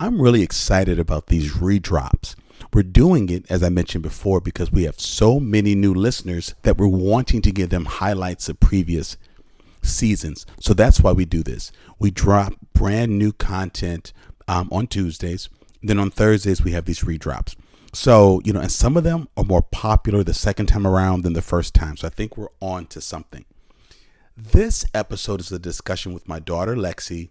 I'm really excited about these redrops. We're doing it, as I mentioned before, because we have so many new listeners that we're wanting to give them highlights of previous seasons. So that's why we do this. We drop brand new content on Tuesdays. Then on Thursdays, we have these redrops. So, and some of them are more popular the second time around than the first time. So I think we're on to something. This episode is a discussion with my daughter, Lexi,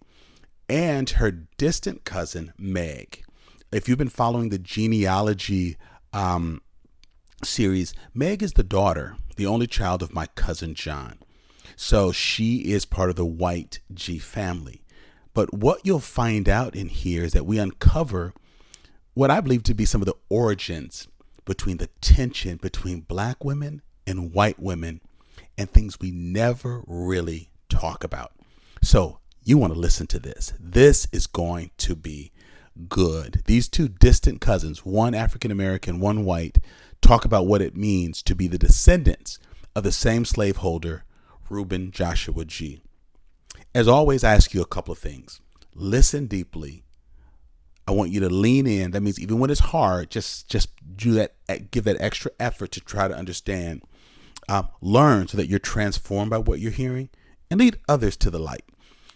and her distant cousin, Meg. If you've been following the genealogy series, Meg is the daughter, the only child of my cousin, John. So she is part of the White Gee family. But what you'll find out in here is that we uncover what I believe to be some of the origins between the tension between black women and white women and things we never really talk about. So you want to listen to this. This is going to be good. These two distant cousins, one African-American, one white, talk about what it means to be the descendants of the same slaveholder, Reuben Joshua Gee. As always, I ask you a couple of things. Listen deeply. I want you to lean in. That means even when it's hard, just do that. Give that extra effort to try to understand. Learn so that you're transformed by what you're hearing, and lead others to the light.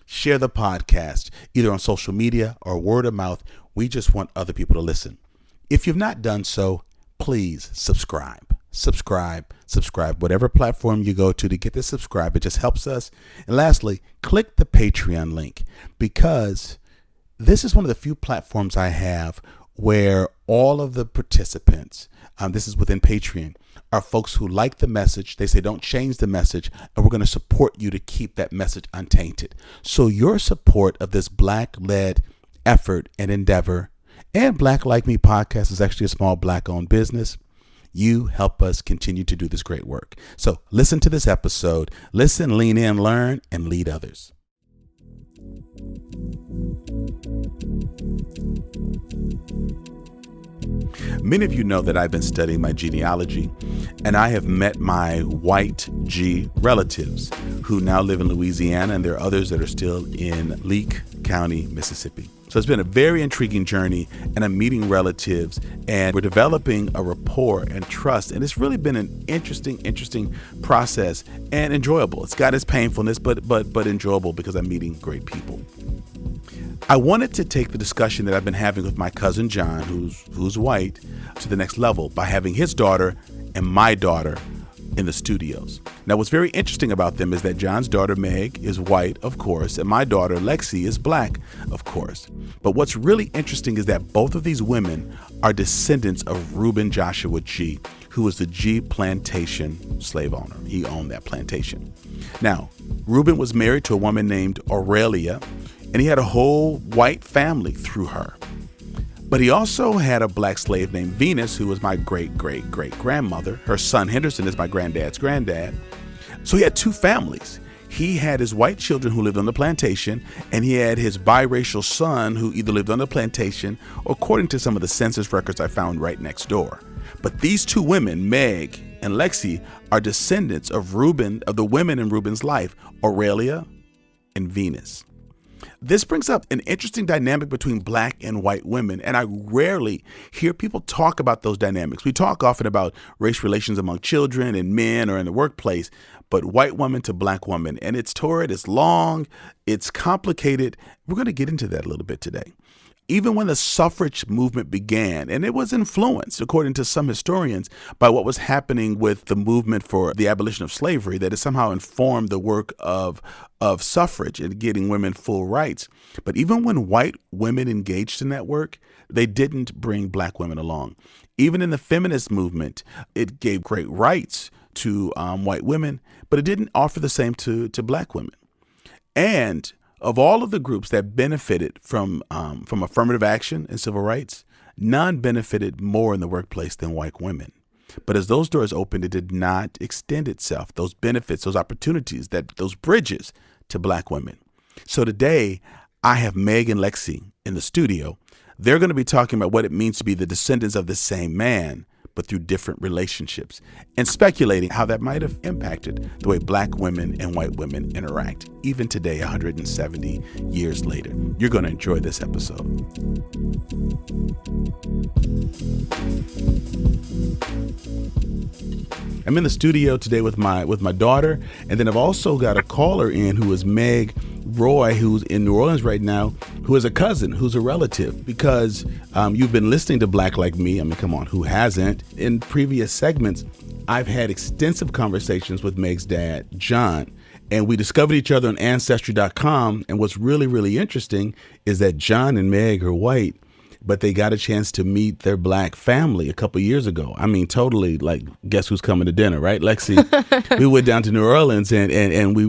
Share the podcast either on social media or word of mouth. We just want other people to listen. If you've not done so, please subscribe. Whatever platform you go to get this subscribe. It just helps us. And lastly, click the Patreon link, because this is one of the few platforms I have where all of the participants, this is within Patreon, are folks who like the message. They say, don't change the message, and we're going to support you to keep that message untainted. So your support of this Black-led effort and endeavor, and Black Like Me podcast is actually a small Black-owned business. You help us continue to do this great work. So listen to this episode. Listen, lean in, learn, and lead others. Many of you know that I've been studying my genealogy, and I have met my White Gee relatives who now live in Louisiana, and there are others that are still in Leake County, Mississippi. So it's been a very intriguing journey, and I'm meeting relatives, and we're developing a rapport and trust, and it's really been an interesting process and enjoyable. It's got its painfulness, but enjoyable because I'm meeting great people. I wanted to take the discussion that I've been having with my cousin John, who's white, to the next level by having his daughter and my daughter in the studios. Now, what's very interesting about them is that John's daughter, Meg, is white, of course, and my daughter, Lexi, is black, of course. But what's really interesting is that both of these women are descendants of Reuben Joshua Gee, who was the Gee plantation slave owner. He owned that plantation. Now, Reuben was married to a woman named Aurelia, and he had a whole white family through her. But he also had a black slave named Venus, who was my great-great-great-grandmother. Her son, Henderson, is my granddad's granddad. So he had two families. He had his white children who lived on the plantation, and he had his biracial son who either lived on the plantation or, according to some of the census records, I found right next door. But these two women, Meg and Lexi, are descendants of the women in Reuben's life, Aurelia and Venus. This brings up an interesting dynamic between black and white women, and I rarely hear people talk about those dynamics. We talk often about race relations among children and men or in the workplace, but white woman to black woman, and it's torrid, it's long, it's complicated. We're going to get into that a little bit today. Even when the suffrage movement began, and it was influenced, according to some historians, by what was happening with the movement for the abolition of slavery, that it somehow informed the work of suffrage and getting women full rights. But even when white women engaged in that work, they didn't bring black women along. Even in the feminist movement, it gave great rights to white women, but it didn't offer the same to black women. And of all of the groups that benefited from affirmative action and civil rights, none benefited more in the workplace than white women. But as those doors opened, it did not extend itself, those benefits, those opportunities, those bridges to black women. So today, I have Meg and Lexi in the studio. They're going to be talking about what it means to be the descendants of the same man, but through different relationships, and speculating how that might have impacted the way Black women and white women interact, even today, 170 years later. You're going to enjoy this episode. I'm in the studio today with my daughter, and then I've also got a caller in who is Meg Roy, who's in New Orleans right now, who is a cousin, who's a relative, because you've been listening to Black Like Me. I mean, come on, who hasn't? In previous segments, I've had extensive conversations with Meg's dad, John, and we discovered each other on Ancestry.com. And what's really, really interesting is that John and Meg are white, but they got a chance to meet their Black family a couple years ago. I mean, totally, like, guess who's coming to dinner, right, Lexi? We went down to New Orleans and we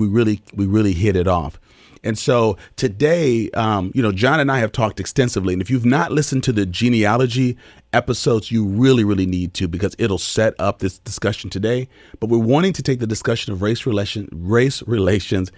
really hit it off. And so today, John and I have talked extensively. And if you've not listened to the genealogy episodes, you really, really need to, because it'll set up this discussion today. But we're wanting to take the discussion of race relations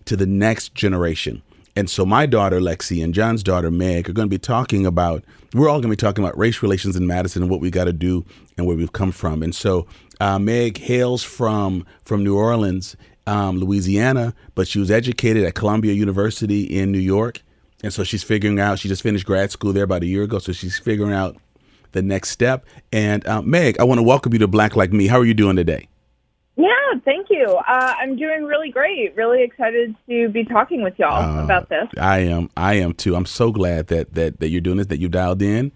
to the next generation. And so my daughter, Lexi, and John's daughter, Meg, are going to be talking about, we're all going to be talking about race relations in Madison and what we got to do and where we've come from. And so Meg hails from New Orleans, Louisiana, but she was educated at Columbia University in New York. And so she's figuring out, she just finished grad school there about a year ago. So she's figuring out the next step. And Meg, I want to welcome you to Black Like Me. How are you doing today? Yeah, thank you. I'm doing really great. Really excited to be talking with y'all about this. I am too. I'm so glad that you're doing this, that you dialed in.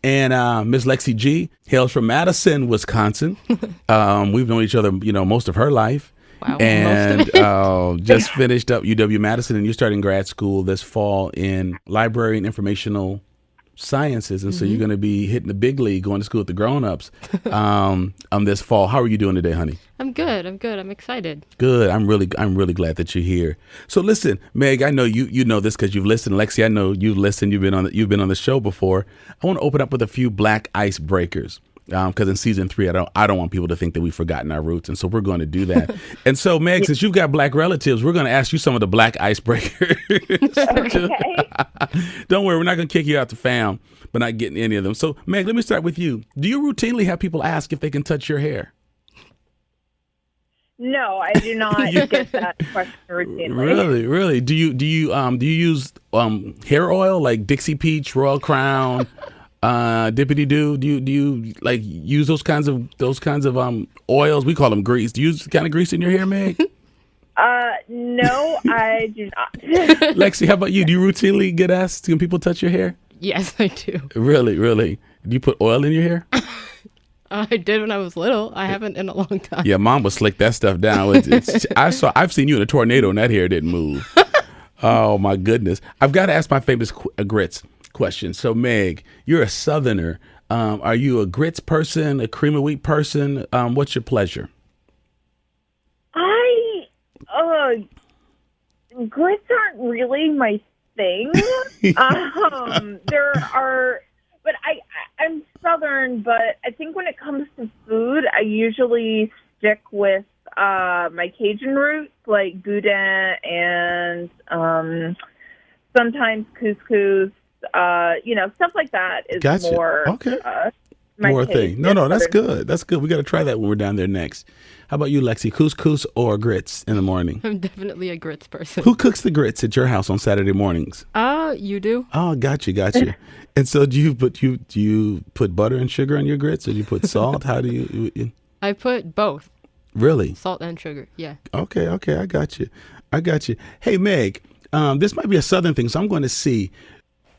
And Miss Lexi Gee hails from Madison, Wisconsin. We've known each other, most of her life. Wow. And just finished up UW-Madison, and you're starting grad school this fall in library and informational sciences. And so you're going to be hitting the big league, going to school with the grown-ups this fall. How are you doing today, honey? I'm good. I'm excited. Good. I'm really glad that you're here. So listen, Meg, I know you know this because you've listened. Lexi, I know you've listened. You've been on the show before. I want to open up with a few Black icebreakers. Because in season 3, I don't want people to think that we've forgotten our roots. And so we're going to do that. And so, Meg, since you've got Black relatives, we're going to ask you some of the Black icebreakers. Okay. Don't worry, we're not going to kick you out the fam, but not getting any of them. So, Meg, let me start with you. Do you routinely have people ask if they can touch your hair? No, I do not get that question routinely. Really? Do you use hair oil like Dixie Peach, Royal Crown? Dippity doo. Do you like use those kinds of oils? We call them grease. Do you use the kind of grease in your hair, Meg? No, I do not. Lexi, how about you? Do you routinely get asked, can people touch your hair? Yes, I do. Really? Do you put oil in your hair? I did when I was little. I haven't in a long time. Yeah, Mom would slick that stuff down. I've seen you in a tornado and that hair didn't move. Oh my goodness! I've got to ask my famous grits question. So, Meg, you're a Southerner. Are you a grits person, a cream of wheat person? What's your pleasure? Grits aren't really my thing. But I'm Southern, but I think when it comes to food, I usually stick with my Cajun roots, like boudin and sometimes couscous. Stuff like that is gotcha. More okay. My more taste. thing. No, that's good. That's good. We got to try that when we're down there next. How about you, Lexi? Couscous or grits in the morning? I'm definitely a grits person. Who cooks the grits at your house on Saturday mornings? You do. Oh, got you. And so do you put butter and sugar on your grits, or do you put salt? How do you? I put both. Really? Salt and sugar. Yeah. Okay. I got you. Hey, Meg, this might be a Southern thing, so I'm going to see.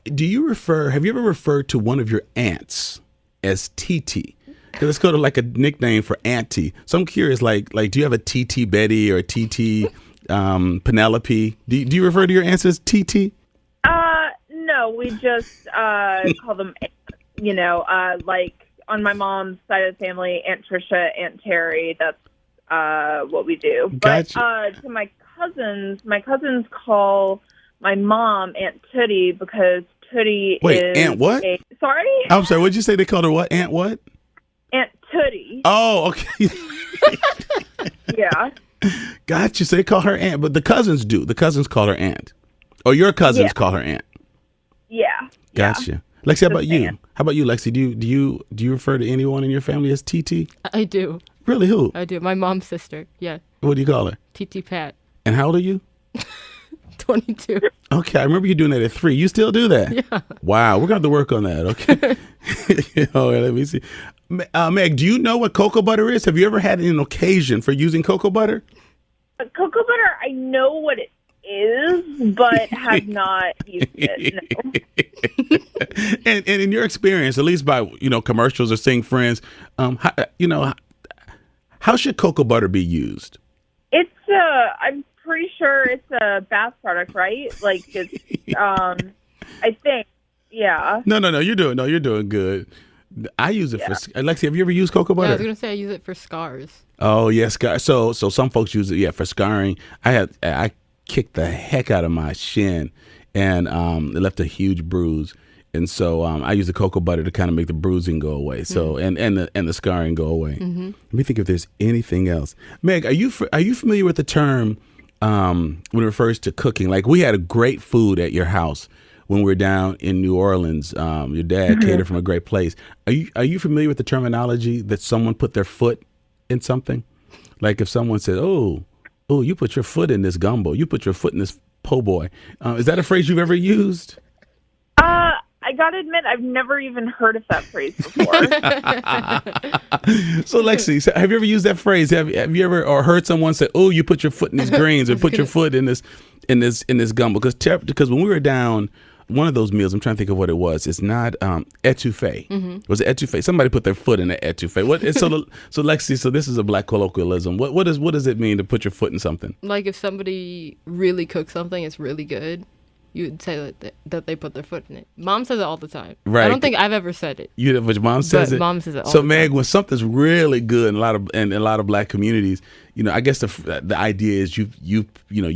Have you ever referred to one of your aunts as TT? Because it's kind of like a nickname for auntie. So I'm curious, like, do you have a TT Betty or a TT Penelope? Do you refer to your aunts as TT? No, we just call them, like on my mom's side of the family, Aunt Trisha, Aunt Terry. That's what we do. Gotcha. But to my cousins call my mom Aunt Tootie because Tootie is... Aunt what? Sorry? I'm sorry, what'd you say they called her what? Aunt what? Aunt Tootie. Oh, okay. Yeah. Gotcha. So they call her aunt, but the cousins do. The cousins call her aunt. Or your cousins call her aunt. Yeah. Gotcha. Lexi, how about you? How about you, Lexi? Do you refer to anyone in your family as TT? I do. Really? Who? I do. My mom's sister. Yeah. What do you call her? TT Pat. And how old are you? 22. Okay, I remember you doing that at 3. You still do that? Yeah. Wow, we're going to have to work on that, okay? All right, let me see. Meg, do you know what cocoa butter is? Have you ever had an occasion for using cocoa butter? Cocoa butter, I know what it is, but have not used it, no. And in your experience, at least by, commercials or seeing friends, how should cocoa butter be used? It's, I'm pretty sure it's a bath product, right? Like it's, I think, yeah. No, you're doing good. I use it for, Alexi, have you ever used cocoa butter? Yeah, I was going to say I use it for scars. Oh, yes. So some folks use it, for scarring. I kicked the heck out of my shin and it left a huge bruise. And so I use the cocoa butter to kind of make the bruising go away. So and the scarring go away. Mm-hmm. Let me think if there's anything else. Meg, are you familiar with the term when it refers to cooking? Like we had a great food at your house when we were down in New Orleans. Your dad catered from a great place. Are you familiar with the terminology that someone put their foot in something? Like if someone said, "Oh, you put your foot in this gumbo. You put your foot in this po' boy." Is that a phrase you've ever used? I gotta admit, I've never even heard of that phrase before. So, Lexi, have you ever used that phrase? Have you ever or heard someone say, "Oh, you put your foot in these greens," or "Put your foot in this gumbo"? Because when we were down, one of those meals, I'm trying to think of what it was. It's not etouffee. Mm-hmm. Was it etouffee? Somebody put their foot in an etouffee. So Lexi, so this is a Black colloquialism. What does it mean to put your foot in something? Like if somebody really cooks something, it's really good. You would say that they put their foot in it. Mom says it all the time. Right. I don't think I've ever said it. But Mom says it. Mom says it all so the Meg, time. when something's really good in a lot of Black communities, I guess the idea is you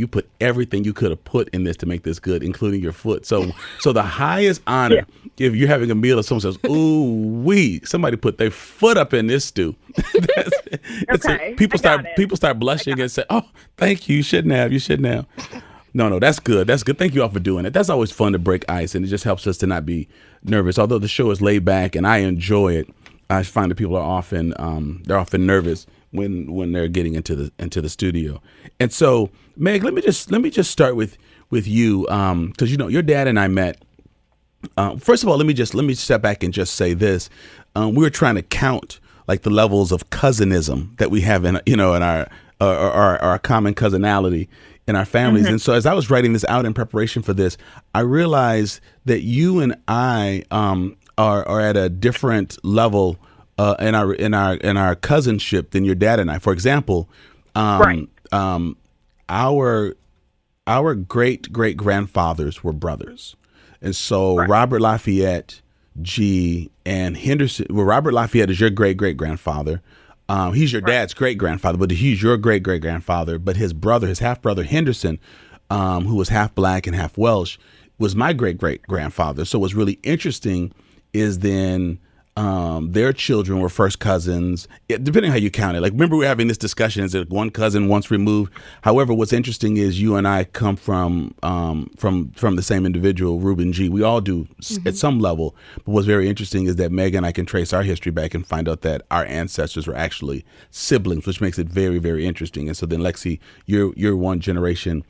put everything you could have put in this to make this good, including your foot. So the highest honor, if you're having a meal and someone says, "Ooh, somebody put their foot up in this stew," people start blushing and say, "Oh, thank you. You shouldn't have." No, that's good. That's good. Thank you all for doing it. That's always fun to break ice, and it just helps us to not be nervous. Although the show is laid back and I enjoy it, I find that people are often nervous when they're getting into the studio. And so, Meg, let me just start with you because your dad and I met. First of all, let me step back and just say this: we were trying to count like the levels of cousinism that we have in our common cousinality in our families. Mm-hmm. And so as I was writing this out in preparation for this, I realized that you and I are at a different level in our cousinship than your dad and I. For example, Right. Our great grandfathers were brothers. And so Right. Robert Lafayette, Gee, and Henderson. Well, Robert Lafayette is your great grandfather. He's your dad's great grandfather, but he's your great grandfather. But his half brother Henderson, who was half Black and half Welsh, was my great grandfather. So what's really interesting is then their children were first cousins, depending on how you count it. Like, remember we were having this discussion: is it one cousin once removed? However, what's interesting is you and I come from the same individual, Reuben Gee. We all do at some level. But what's very interesting is that Meg and I can trace our history back and find out that our ancestors were actually siblings, which makes it very, very interesting. And so then, Lexi, you're one generation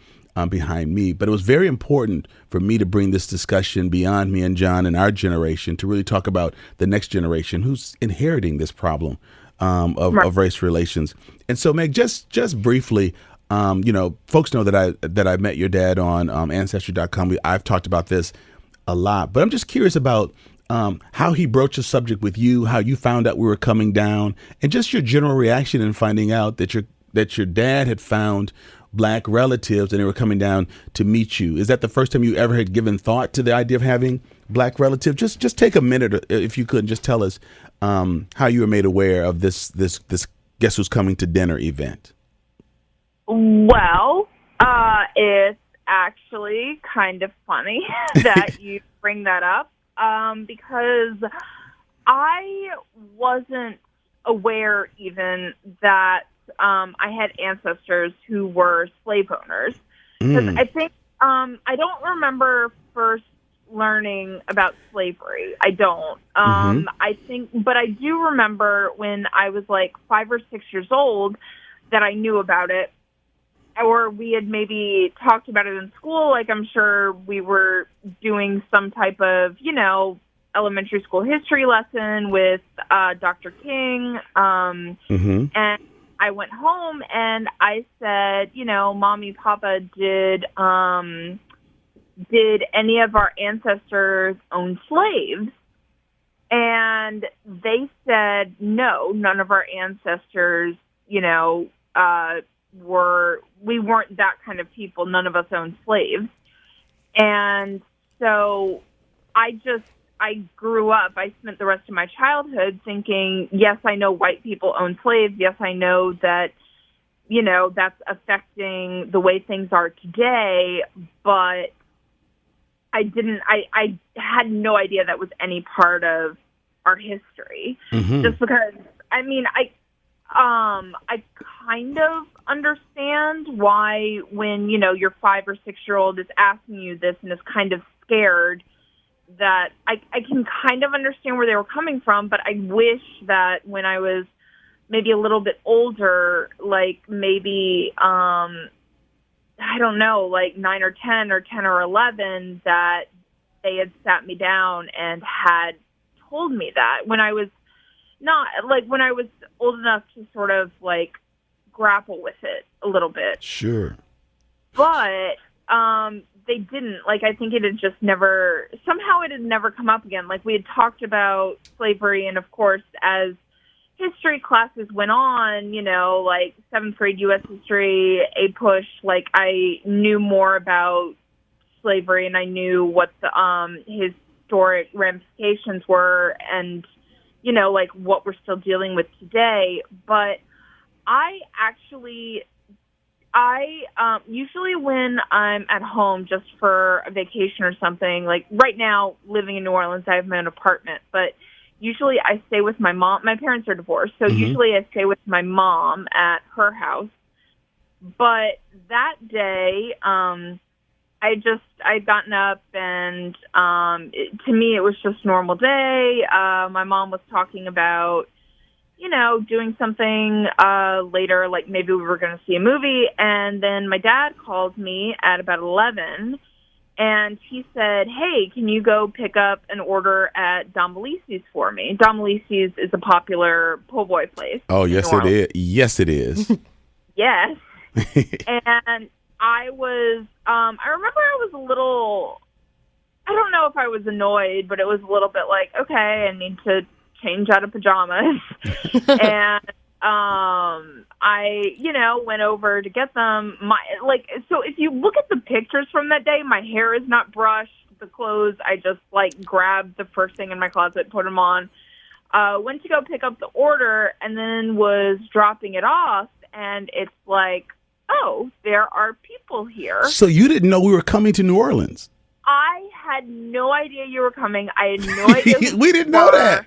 behind me. But it was very important for me to bring this discussion beyond me and John and our generation to really talk about the next generation who's inheriting this problem of race relations. And so, Meg, just briefly, folks know that I met your dad on Ancestry.com. I've talked about this a lot, but I'm just curious about how he broached the subject with you, how you found out we were coming down, and just your general reaction in finding out that your dad had found Black relatives and they were coming down to meet you. Is that the first time you ever had given thought to the idea of having Black relatives? Just take a minute, if you could, and just tell us how you were made aware of this Guess Who's Coming to Dinner event. Well, it's actually kind of funny that you bring that up because I wasn't aware even that I had ancestors who were slave owners. Because I think, I don't remember first learning about slavery. I don't. I think, but I do remember when I was like 5 or 6 years old that I knew about it, or we had maybe talked about it in school. Like, I'm sure we were doing some type of, elementary school history lesson with Dr. King. And I went home and I said, Mommy, Papa, did any of our ancestors own slaves? And they said, no, none of our ancestors, we weren't that kind of people. None of us owned slaves. And so I grew up, I spent the rest of my childhood thinking, yes, I know white people own slaves. Yes, I know that, that's affecting the way things are today. But I had no idea that was any part of our history. Just because, I kind of understand why when, your 5 or 6 year old is asking you this and is kind of scared, that I can kind of understand where they were coming from, but I wish that when I was maybe a little bit older, like maybe, I don't know, like 9 or 10 or 10 or 11, that they had sat me down and had told me that when I was when I was old enough to sort of like grapple with it a little bit. Sure. But, they didn't. Like, I think it had just never come up again. Like, we had talked about slavery, and of course, as history classes went on, like 7th grade U.S. history, APUSH, like, I knew more about slavery, and I knew what the historic ramifications were, and, like, what we're still dealing with today. But I usually when I'm at home just for a vacation or something, like right now living in New Orleans, I have my own apartment, but usually I stay with my mom. My parents are divorced, so usually I stay with my mom at her house. But that day, I'd gotten up and to me it was just a normal day. My mom was talking about doing something later, like maybe we were going to see a movie. And then my dad called me at about 11, and he said, hey, can you go pick up an order at Don Belisi's for me? Don Belisi's is a popular po' boy place. Oh, yes, it is. Yes, it is. Yes. And I remember I was a little, I don't know if I was annoyed, but it was a little bit like, okay, I need to change out of pajamas. And I went over to get them. So if you look at the pictures from that day, my hair is not brushed. The clothes, I just grabbed the first thing in my closet, put them on, went to go pick up the order, and then was dropping it off, and it's like, oh, there are people here. So you didn't know we were coming to New Orleans? I had no idea you were coming. I had no idea. We didn't know that.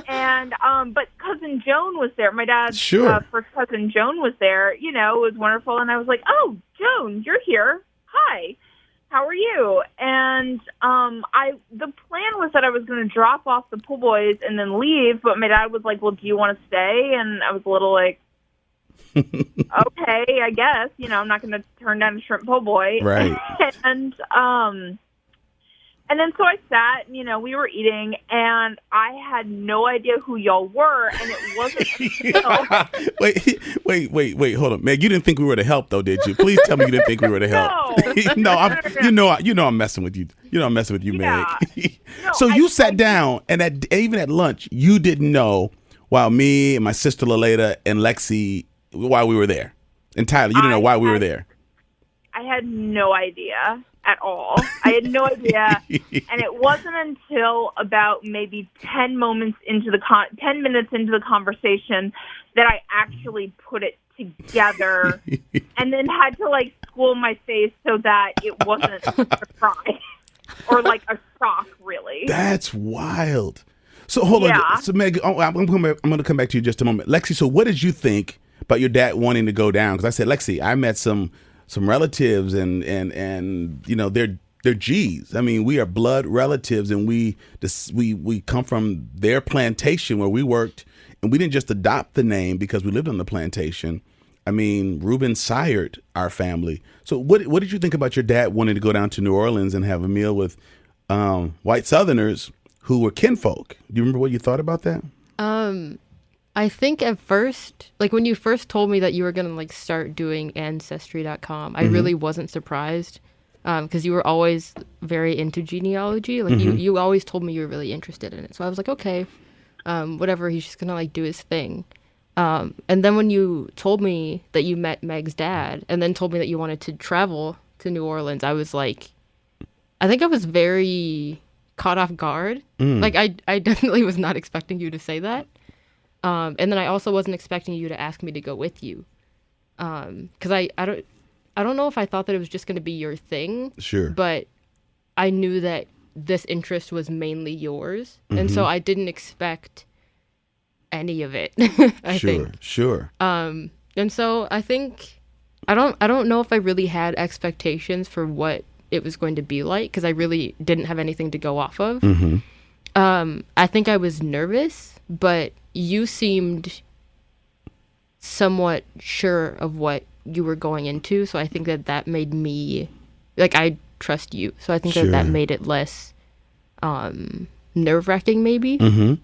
And but cousin Joan was there. My dad's sure. First cousin Joan was there. It was wonderful. And I was like, "Oh, Joan, you're here. Hi, how are you?" And the plan was that I was going to drop off the pool boys and then leave. But my dad was like, "Well, do you want to stay?" And I was a little like, "Okay, I guess. I'm not going to turn down a shrimp po' boy." Right. And then so I sat, we were eating, and I had no idea who y'all were, and it wasn't until... Wait, hold on. Meg, you didn't think we were to help, though, did you? Please tell me you didn't think we were to help. No. No, I'm messing with you. I'm messing with you, yeah. Meg. So you sat down, and even at lunch, you didn't know, while me and my sister Laleda and Lexi, why we were there. And Tyler, you didn't know why we were there. I had no idea at all. I had no idea, and it wasn't until about maybe 10 minutes into the conversation that I actually put it together, and then had to school my face so that it wasn't a surprise or a shock, really. That's wild. So hold on. So Meg, I'm going to come back to you in just a moment. Lexi, so what did you think about your dad wanting to go down? Because I said, Lexi, I met some relatives and they're they're G's. I mean, we are blood relatives, and we come from their plantation where we worked, and we didn't just adopt the name because we lived on the plantation. I mean, Reuben sired our family. So what did you think about your dad wanting to go down to New Orleans and have a meal with white Southerners who were kinfolk? Do you remember what you thought about that? I think at first, like when you first told me that you were going to like start doing Ancestry.com, I really wasn't surprised because you were always very into genealogy. Like you always told me you were really interested in it. So I was like, okay, whatever, he's just going to like do his thing. And then when you told me that you met Meg's dad and then told me that you wanted to travel to New Orleans, I was like, I think I was very caught off guard. Like I definitely was not expecting you to say that. And then I also wasn't expecting you to ask me to go with you. Because I don't know if I thought that it was just going to be your thing. Sure. But I knew that this interest was mainly yours. And so I didn't expect any of it. I think. Sure. And so I think I don't know if I really had expectations for what it was going to be like because I really didn't have anything to go off of. I think I was nervous, but you seemed somewhat sure of what you were going into, so I think that made me like I trust you. So I think that made it less nerve-wracking maybe.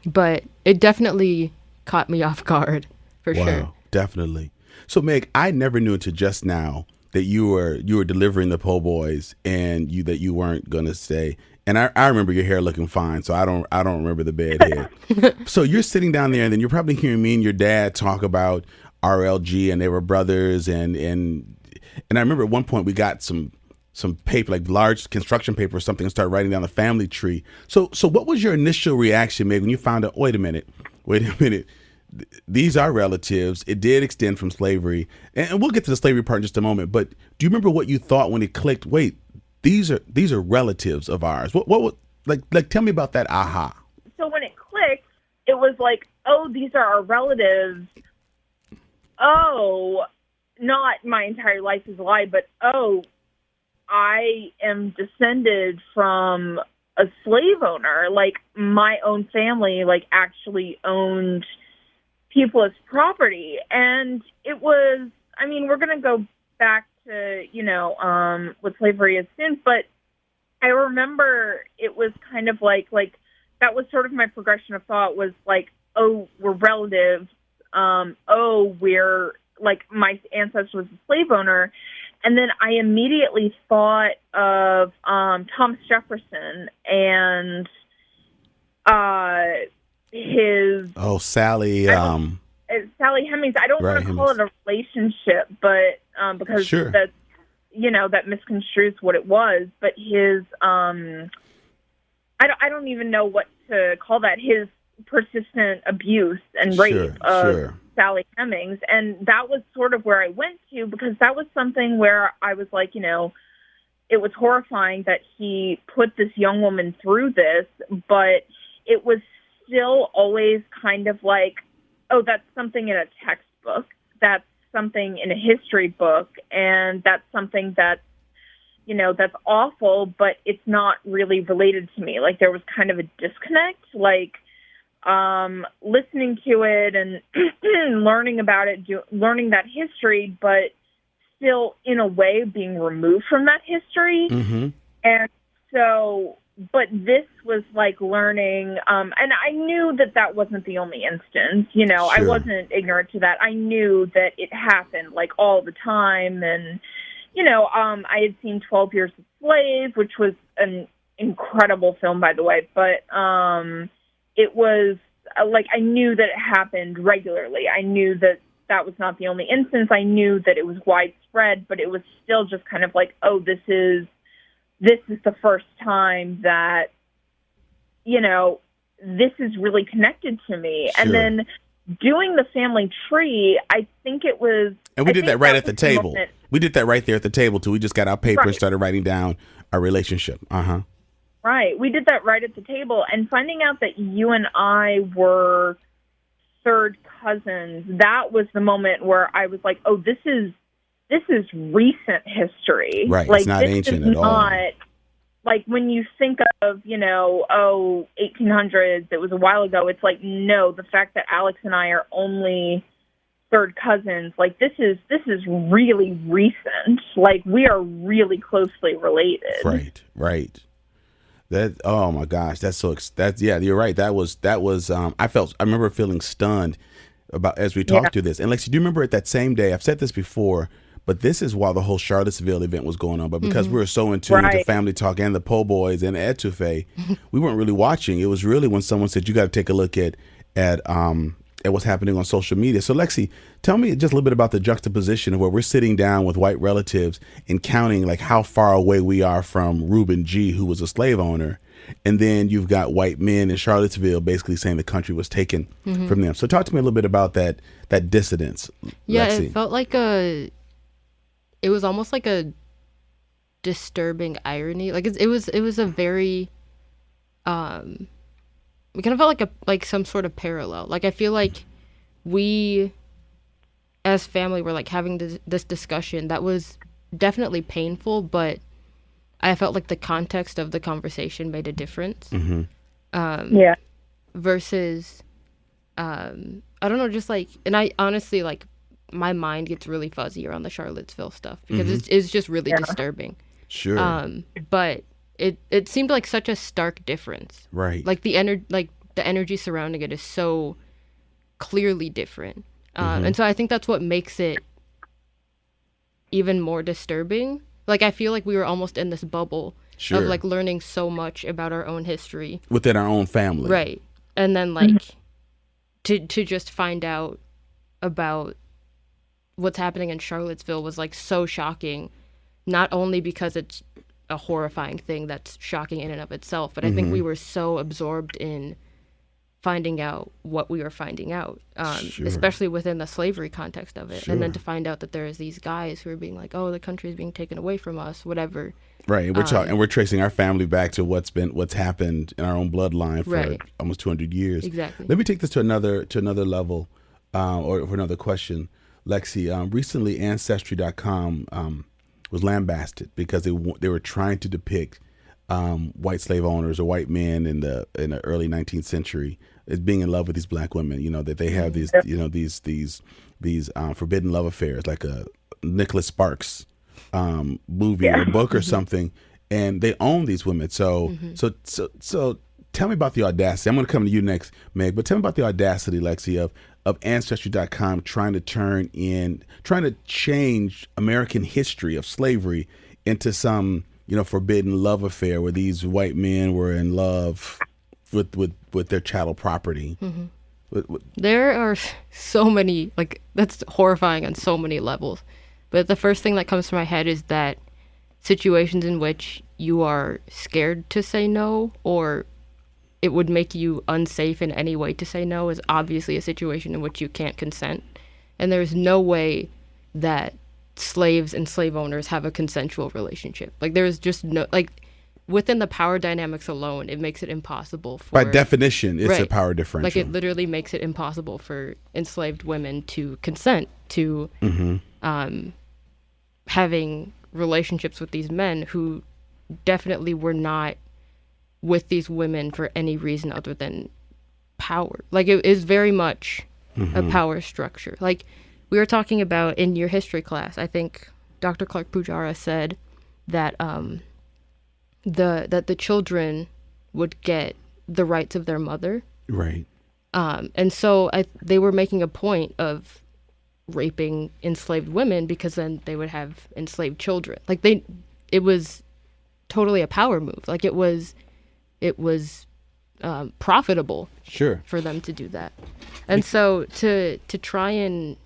But it definitely caught me off guard for sure. Wow, definitely. So Meg, I never knew until just now that you were delivering the po' boys and that you weren't gonna stay. And I remember your hair looking fine, so I don't remember the bad head. So you're sitting down there, and then you're probably hearing me and your dad talk about RLG, and they were brothers, and I remember at one point we got some paper, like large construction paper or something, and started writing down the family tree. So what was your initial reaction, Meg, when you found out? Wait a minute, these are relatives. It did extend from slavery, and we'll get to the slavery part in just a moment. But do you remember what you thought when it clicked? Wait. These are relatives of ours. What like tell me about that aha. So when it clicked, it was like, oh, these are our relatives. Oh, not my entire life is a lie, but oh, I am descended from a slave owner. Like my own family, like actually owned people as property, and it was. I mean, we're gonna go back to, what slavery is since, but I remember it was kind of like that was sort of my progression of thought was like, oh, we're relatives. We're like my ancestor was a slave owner. And then I immediately thought of Thomas Jefferson and his... Oh, Sally... Sally Hemings. I don't want to call it a relationship, but because that's, that misconstrues what it was. But his, I don't even know what to call that. His persistent abuse and rape of Sally Hemings, and that was sort of where I went to because that was something where I was like, it was horrifying that he put this young woman through this, but it was still always kind of like, oh, that's something in a textbook. That's something in a history book. And that's something that's, that's awful, but it's not really related to me. Like there was kind of a disconnect, like listening to it and learning about it, learning that history, but still in a way being removed from that history. And so... But this was like learning, and I knew that wasn't the only instance. I wasn't ignorant to that. I knew that it happened like all the time. And, I had seen 12 Years a Slave, which was an incredible film, by the way. But it was like I knew that it happened regularly. I knew that was not the only instance. I knew that it was widespread, but it was still just kind of like, oh, this is the first time that, this is really connected to me. Sure. And then doing the family tree, I think it was... And we did that right at the table. We did that right there at the table, too. We just got our paper and started writing down our relationship. Right. We did that right at the table. And finding out that you and I were third cousins, that was the moment where I was like, oh, this is this is recent history. Right. Like, It's not this ancient is at all. not, like, when you think of, 1800s, it was a while ago. It's like, no, the fact that Alex and I are only third cousins, like, this is really recent. Like, we are really closely related. Right. That, oh my gosh, yeah, you're right. That was I remember feeling stunned about as we talked through this. And Lexi, do you remember at that same day, I've said this before, but this is while the whole Charlottesville event was going on. But because we were so in tune to Family Talk and the Po' Boys and Etouffee, we weren't really watching. It was really when someone said, you got to take a look at what's happening on social media. So Lexi, tell me just a little bit about the juxtaposition of where we're sitting down with white relatives and counting like how far away we are from Reuben G, who was a slave owner. And then you've got white men in Charlottesville basically saying the country was taken from them. So talk to me a little bit about that dissidence, Yeah, Lexi. it felt like it was almost like a disturbing irony. Like it was a very, we kind of felt like some sort of parallel. Like I feel like we, as family, were like having this discussion that was definitely painful, but I felt like the context of the conversation made a difference. Versus, I don't know, just like, and I honestly like, my mind gets really fuzzy around the Charlottesville stuff because it's just really disturbing. Sure. But it seemed like such a stark difference. Right. Like the energy surrounding it is so clearly different. And so I think that's what makes it even more disturbing. Like I feel like we were almost in this bubble of like learning so much about our own history within our own family. Right. And then like to just find out about what's happening in Charlottesville was like so shocking, not only because it's a horrifying thing that's shocking in and of itself, but I think we were so absorbed in finding out what we were finding out, especially within the slavery context of it. And then to find out that there's these guys who are being like, oh, the country is being taken away from us, whatever. Right. And we're tracing our family back to what's happened in our own bloodline for almost 200 years. Exactly. Let me take this to another level, or for another question. Lexi, recently Ancestry.com was lambasted because they were trying to depict white slave owners or white men in the early 19th century as being in love with these black women. You know, that they have these these forbidden love affairs, like a Nicholas Sparks movie or book or something, and they own these women. So tell me about the audacity. I'm going to come to you next, Meg, but tell me about the audacity, Lexi, of Ancestry.com trying to change American history of slavery into some, forbidden love affair where these white men were in love with their chattel property. There are so many, like, that's horrifying on so many levels. But the first thing that comes to my head is that situations in which you are scared to say no, or it would make you unsafe in any way to say no, is obviously a situation in which you can't consent. And there's no way that slaves and slave owners have a consensual relationship. Like, there's just no, like, within the power dynamics alone, it makes it impossible for... By definition, it's a power differential. Like, it literally makes it impossible for enslaved women to consent to having relationships with these men who definitely were not with these women for any reason other than power. Like, it is very much a power structure. Like, we were talking about in your history class, I think Dr. Clark Pujara said that the children would get the rights of their mother. Right. And so they were making a point of raping enslaved women because then they would have enslaved children. Like, it was totally a power move. Like, it was profitable for them to do that. And so to try and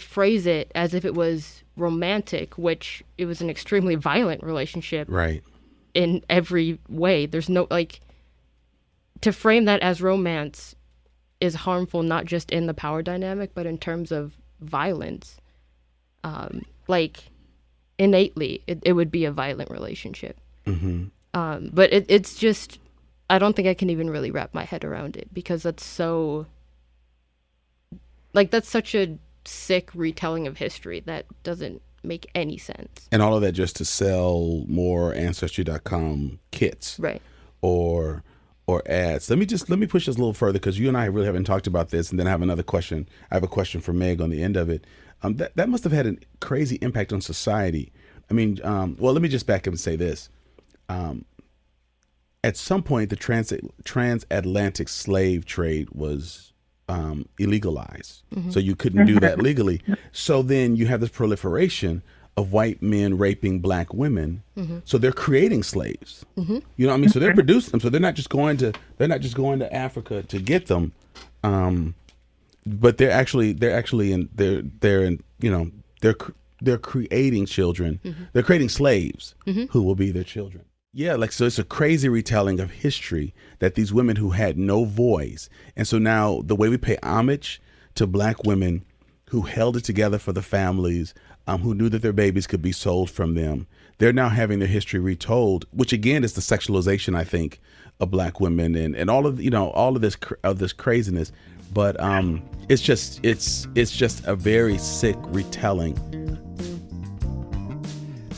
phrase it as if it was romantic, which it was an extremely violent relationship, right, in every way. There's no, like, to frame that as romance is harmful not just in the power dynamic but in terms of violence. Like, innately it would be a violent relationship. But it's just, I don't think I can even really wrap my head around it because that's so Like, that's such a sick retelling of history that doesn't make any sense. And all of that just to sell more Ancestry.com kits. Right. Or ads. Let me push this a little further, because you and I really haven't talked about this, and then I have another question. I have a question for Meg on the end of it. That must have had a crazy impact on society. I mean, well, let me just back up and say this. At some point, the transatlantic slave trade was illegalized. So you couldn't do that legally. So then you have this proliferation of white men raping black women. So they're creating slaves. You know what I mean? So they're producing them. So they're not just going to Africa to get them. But they're creating children. They're creating slaves who will be their children. Yeah, like, so it's a crazy retelling of history that these women who had no voice. And so now the way we pay homage to black women who held it together for the families, who knew that their babies could be sold from them, they're now having their history retold, which again is the sexualization, I think, of black women and all of this craziness. But it's just a very sick retelling.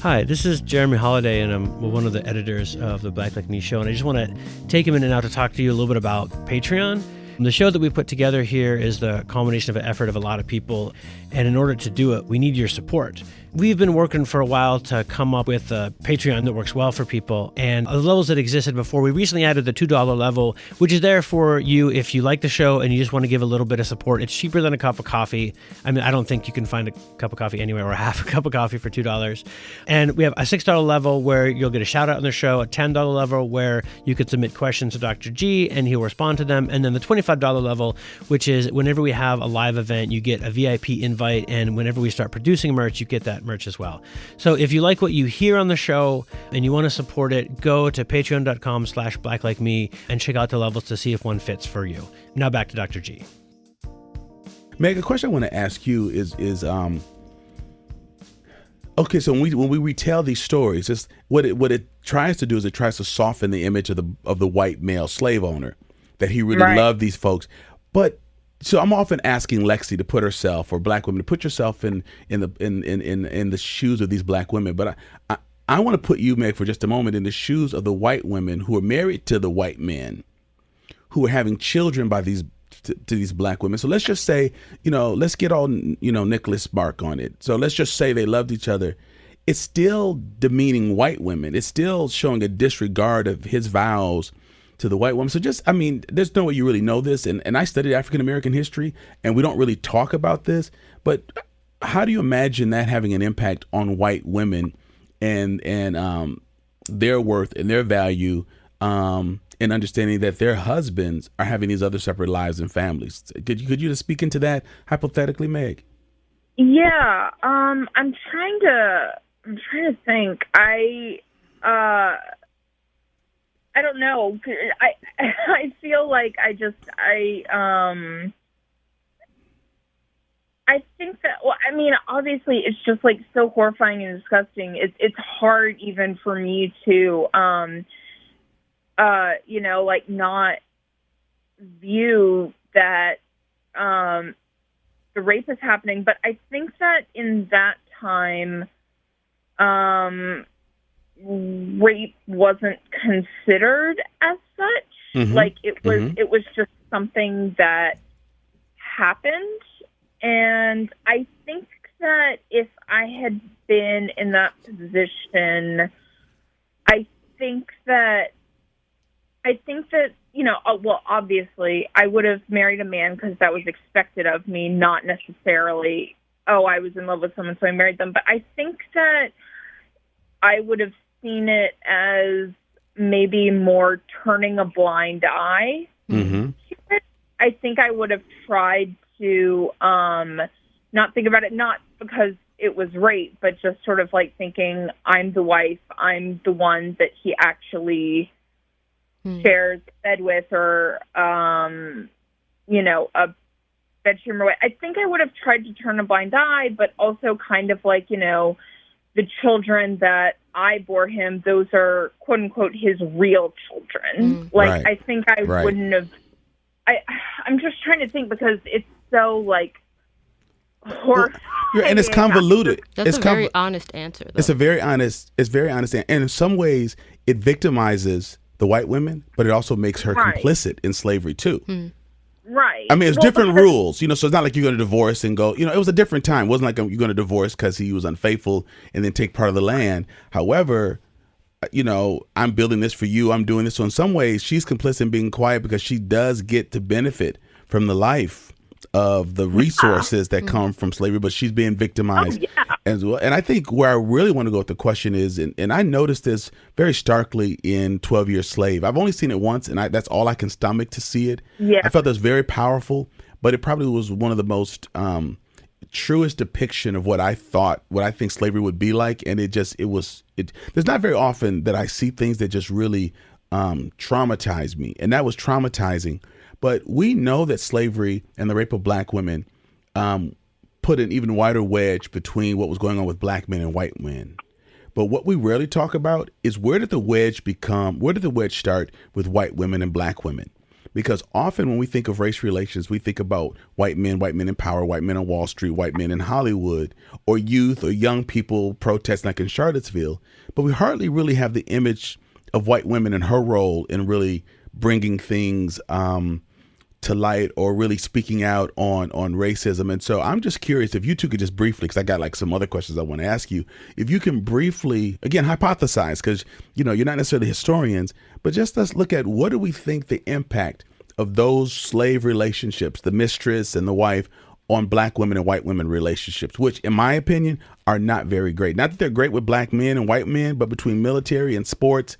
Hi, this is Jeremy Holiday, and I'm one of the editors of the Black Like Me show, and I just want to take a minute now to talk to you a little bit about Patreon. The show that we put together here is the culmination of an effort of a lot of people, and in order to do it, we need your support. We've been working for a while to come up with a Patreon that works well for people, and the levels that existed before, we recently added the $2 level, which is there for you if you like the show and you just want to give a little bit of support. It's cheaper than a cup of coffee. I mean, I don't think you can find a cup of coffee anywhere, or half a cup of coffee for $2. And we have a $6 level where you'll get a shout out on the show, a $10 level where you could submit questions to Dr. Gee and he'll respond to them, and then the $25 level, which is whenever we have a live event, you get a VIP invite, and whenever we start producing merch, you get that merch as well. So if you like what you hear on the show and you want to support it, go to patreon.com/blacklikeme and check out the levels to see if one fits for you. Now back to Dr. Gee. Meg, a question I want to ask you is okay, so when we retell these stories, it's what it tries to do is it tries to soften the image of the white male slave owner, that he really loved these folks. But so I'm often asking Lexi to put herself, or black women, to put yourself in the shoes of these black women. But I want to put you, Meg, for just a moment in the shoes of the white women who are married to the white men, who are having children by these black women. So let's just say, let's get all Nicholas Spark on it. So let's just say they loved each other. It's still demeaning white women. It's still showing a disregard of his vows to the white woman. So there's no way you really know this. And I studied African-American history, and we don't really talk about this, but how do you imagine that having an impact on white women and their worth and their value, and understanding that their husbands are having these other separate lives and families? Could you just speak into that hypothetically, Meg? Yeah. I'm trying to think. I don't know. I feel like I think that, well, I mean, obviously it's just like so horrifying and disgusting. It's hard even for me to, like, not view that the rape is happening. But I think that in that time, rape wasn't considered as such. Like it was just something that happened. And I think that if I had been in that position, I think that well, obviously I would have married a man because that was expected of me, not necessarily, I was in love with someone, so I married them. But I think that I would have seen it as maybe more turning a blind eye. I think I would have tried to not think about it, not because it was rape, but just sort of like thinking, I'm the wife, I'm the one that he actually shares a bed with, or a bedroom. I think I would have tried to turn a blind eye, but also kind of like, the children that I bore him, those are quote unquote his real children. I think I wouldn't have. I'm just trying to think, because it's so like horrifying. And it's convoluted. That's a very honest answer, though. It's very honest, and in some ways it victimizes the white women, but it also makes her complicit in slavery too. Right. I mean, it's different rules, so it's not like you're going to divorce and go, it was a different time. It wasn't like you're going to divorce because he was unfaithful and then take part of the land. However, I'm building this for you. I'm doing this. So in some ways, she's complicit in being quiet because she does get to benefit from the life of the resources that come from slavery, but she's being victimized as well. And I think where I really want to go with the question is, and I noticed this very starkly in 12 Years Slave. I've only seen it once, and that's all I can stomach to see it. Yeah. I felt that's very powerful, but it probably was one of the most truest depiction of what I think slavery would be like. And there's not very often that I see things that just really traumatize me. And that was traumatizing. But we know that slavery and the rape of black women put an even wider wedge between what was going on with black men and white men. But what we rarely talk about is where did the wedge start with white women and black women? Because often when we think of race relations, we think about white men in power, white men on Wall Street, white men in Hollywood, or youth or young people protesting like in Charlottesville. But we hardly really have the image of white women and her role in really bringing things to light or really speaking out on racism. And so I'm just curious if you two could just briefly, because I got like some other questions I want to ask you, if you can briefly, again, hypothesize, because, you're not necessarily historians, but just let's look at what do we think the impact of those slave relationships, the mistress and the wife, on black women and white women relationships, which in my opinion are not very great. Not that they're great with black men and white men, but between military and sports,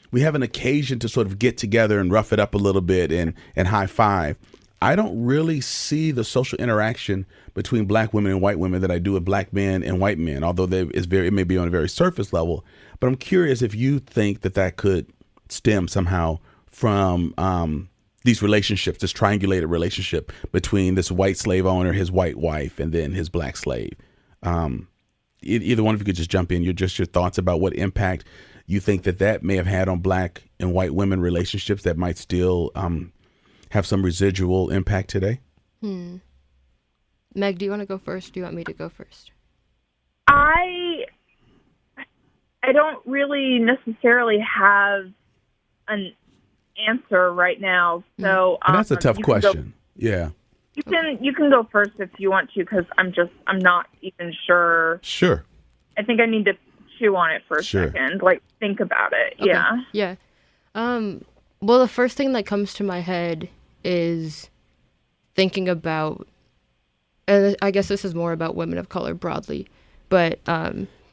we have an occasion to sort of get together and rough it up a little bit and high five. I don't really see the social interaction between black women and white women that I do with black men and white men, although it may be on a very surface level. But I'm curious if you think that could stem somehow from these relationships, this triangulated relationship between this white slave owner, his white wife, and then his black slave. Either one of you could just jump in. Your thoughts about what impact you think that may have had on black and white women relationships that might still have some residual impact today? Meg, do you want to go first? Do you want me to go first? I don't really necessarily have an answer right now. So and that's a tough question. Yeah. You can go first if you want to, because I'm not even sure. Sure. I think I need to chew on it for a second, think about it. Okay. Yeah. Yeah. Well, the first thing that comes to my head is thinking about, and I guess this is more about women of color broadly, but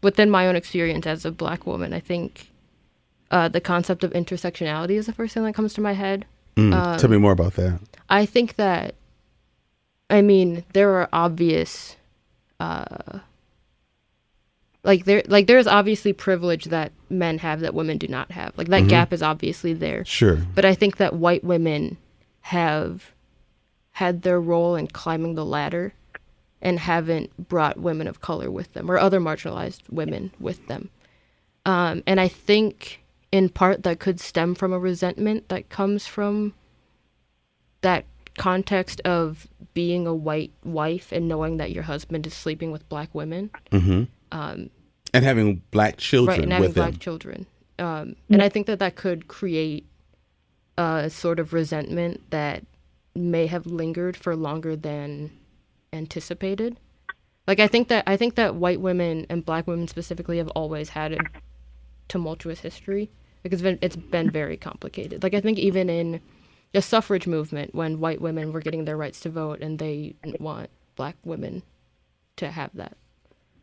within my own experience as a black woman, I think the concept of intersectionality is the first thing that comes to my head. Tell me more about that. I think that, there are obvious, there's obviously privilege that men have that women do not have. That gap is obviously there. Sure. But I think that white women have had their role in climbing the ladder and haven't brought women of color with them or other marginalized women with them. And I think in part that could stem from a resentment that comes from that context of being a white wife and knowing that your husband is sleeping with black women. And having black children, right, and having black children. And I think that could create a sort of resentment that may have lingered for longer than anticipated. I think that white women and black women specifically have always had a tumultuous history because it's been very complicated. I think even in the suffrage movement, when white women were getting their rights to vote and they didn't want black women to have that.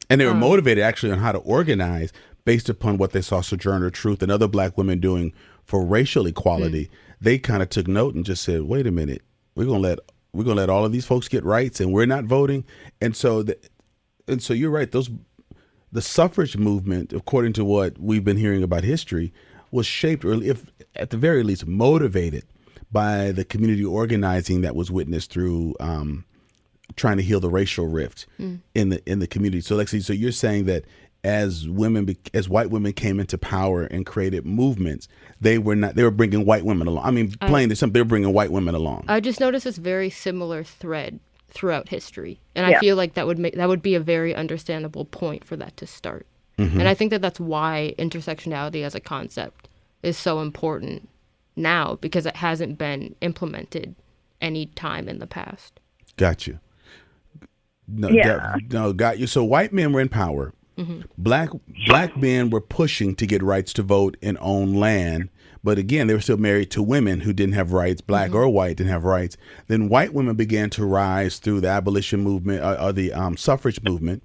And they were motivated actually on how to organize based upon what they saw Sojourner Truth and other black women doing for racial equality. They kind of took note and just said, wait a minute, we're gonna let all of these folks get rights and we're not voting. And so you're right, the suffrage movement, according to what we've been hearing about history, was shaped, or if at the very least motivated, by the community organizing that was witnessed through trying to heal the racial rift in the community. So Lexi, so you're saying that as white women came into power and created movements, they were bringing white women along. Plain and simple, they were bringing white women along. I just noticed this very similar thread throughout history. And I feel like that would be a very understandable point for that to start. And I think that that's why intersectionality as a concept is so important now, because it hasn't been implemented any time in the past. Got you. No, Yeah. got you. So white men were in power. Black men were pushing to get rights to vote and own land. But again, they were still married to women who didn't have rights, black or white didn't have rights. Then white women began to rise through the abolition movement or the suffrage movement.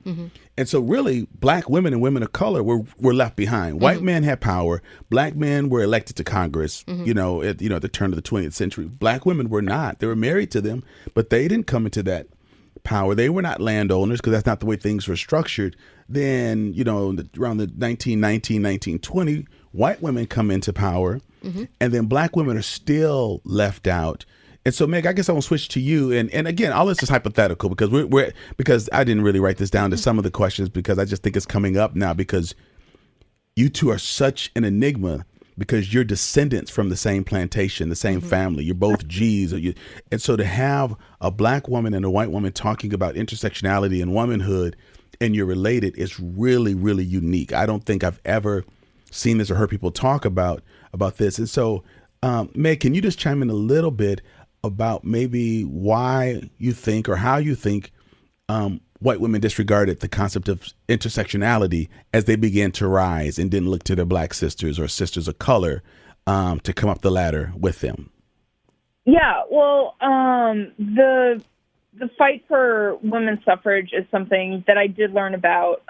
And so really, black women and women of color were left behind. White men had power. Black men were elected to Congress, at the turn of the 20th century. Black women were not. They were married to them, but they didn't come into that power. They were not landowners because that's not the way things were structured. Then, around the 1919, 1920, white women come into power, and then black women are still left out. And so, Meg, I guess I want to switch to you. And again, all this is hypothetical because because I didn't really write this down to some of the questions because I just think it's coming up now because you two are such an enigma because you're descendants from the same plantation, the same family. You're both G's. And so to have a black woman and a white woman talking about intersectionality and womanhood and you're related is really, really unique. I don't think I've ever seen this or heard people talk about this. And so, Meg, can you just chime in a little bit about maybe why you think or how you think white women disregarded the concept of intersectionality as they began to rise and didn't look to their black sisters or sisters of color to come up the ladder with them? Yeah, well, the fight for women's suffrage is something that I did learn about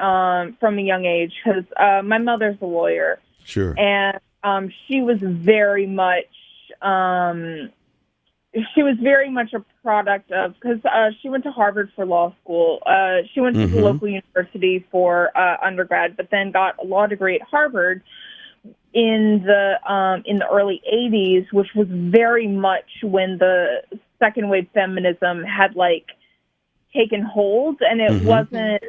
from a young age because my mother's a lawyer. Sure. And she was very much a product of, because she went to Harvard for law school. She went to the local university for undergrad, but then got a law degree at Harvard in the early 80s, which was very much when the second wave feminism had taken hold, and it wasn't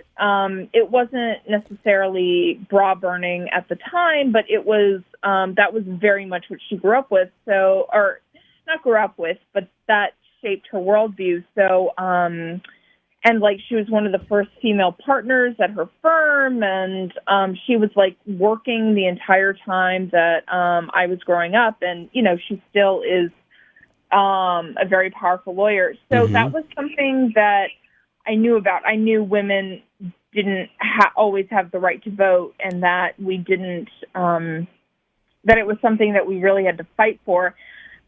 necessarily bra burning at the time, but it was that was very much what she grew up with. So, or not grew up with, but that shaped her worldview. So, and she was one of the first female partners at her firm, and she was working the entire time that I was growing up, and she still is a very powerful lawyer. So that was something that I knew about. I knew women didn't always have the right to vote, and that we didn't, that it was something that we really had to fight for.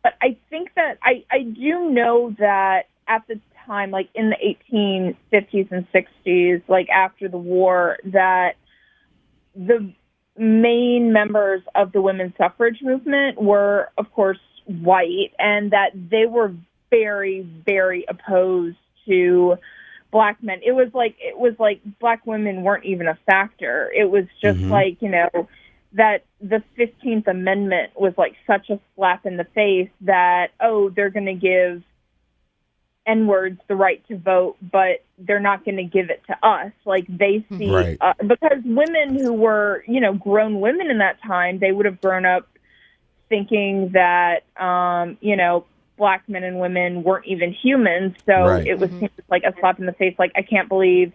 But I think that I do know that at the time, in the 1850s and 60s, after the war, that the main members of the women's suffrage movement were, of course, white, and that they were very, very opposed to black men. It was like black women weren't even a factor. It was just that the 15th Amendment was such a slap in the face that, they're going to give N-words the right to vote, but they're not going to give it to us. They see, right. Because women who were, grown women in that time, they would have grown up thinking that, black men and women weren't even humans. So right. It was like a slap in the face. I can't believe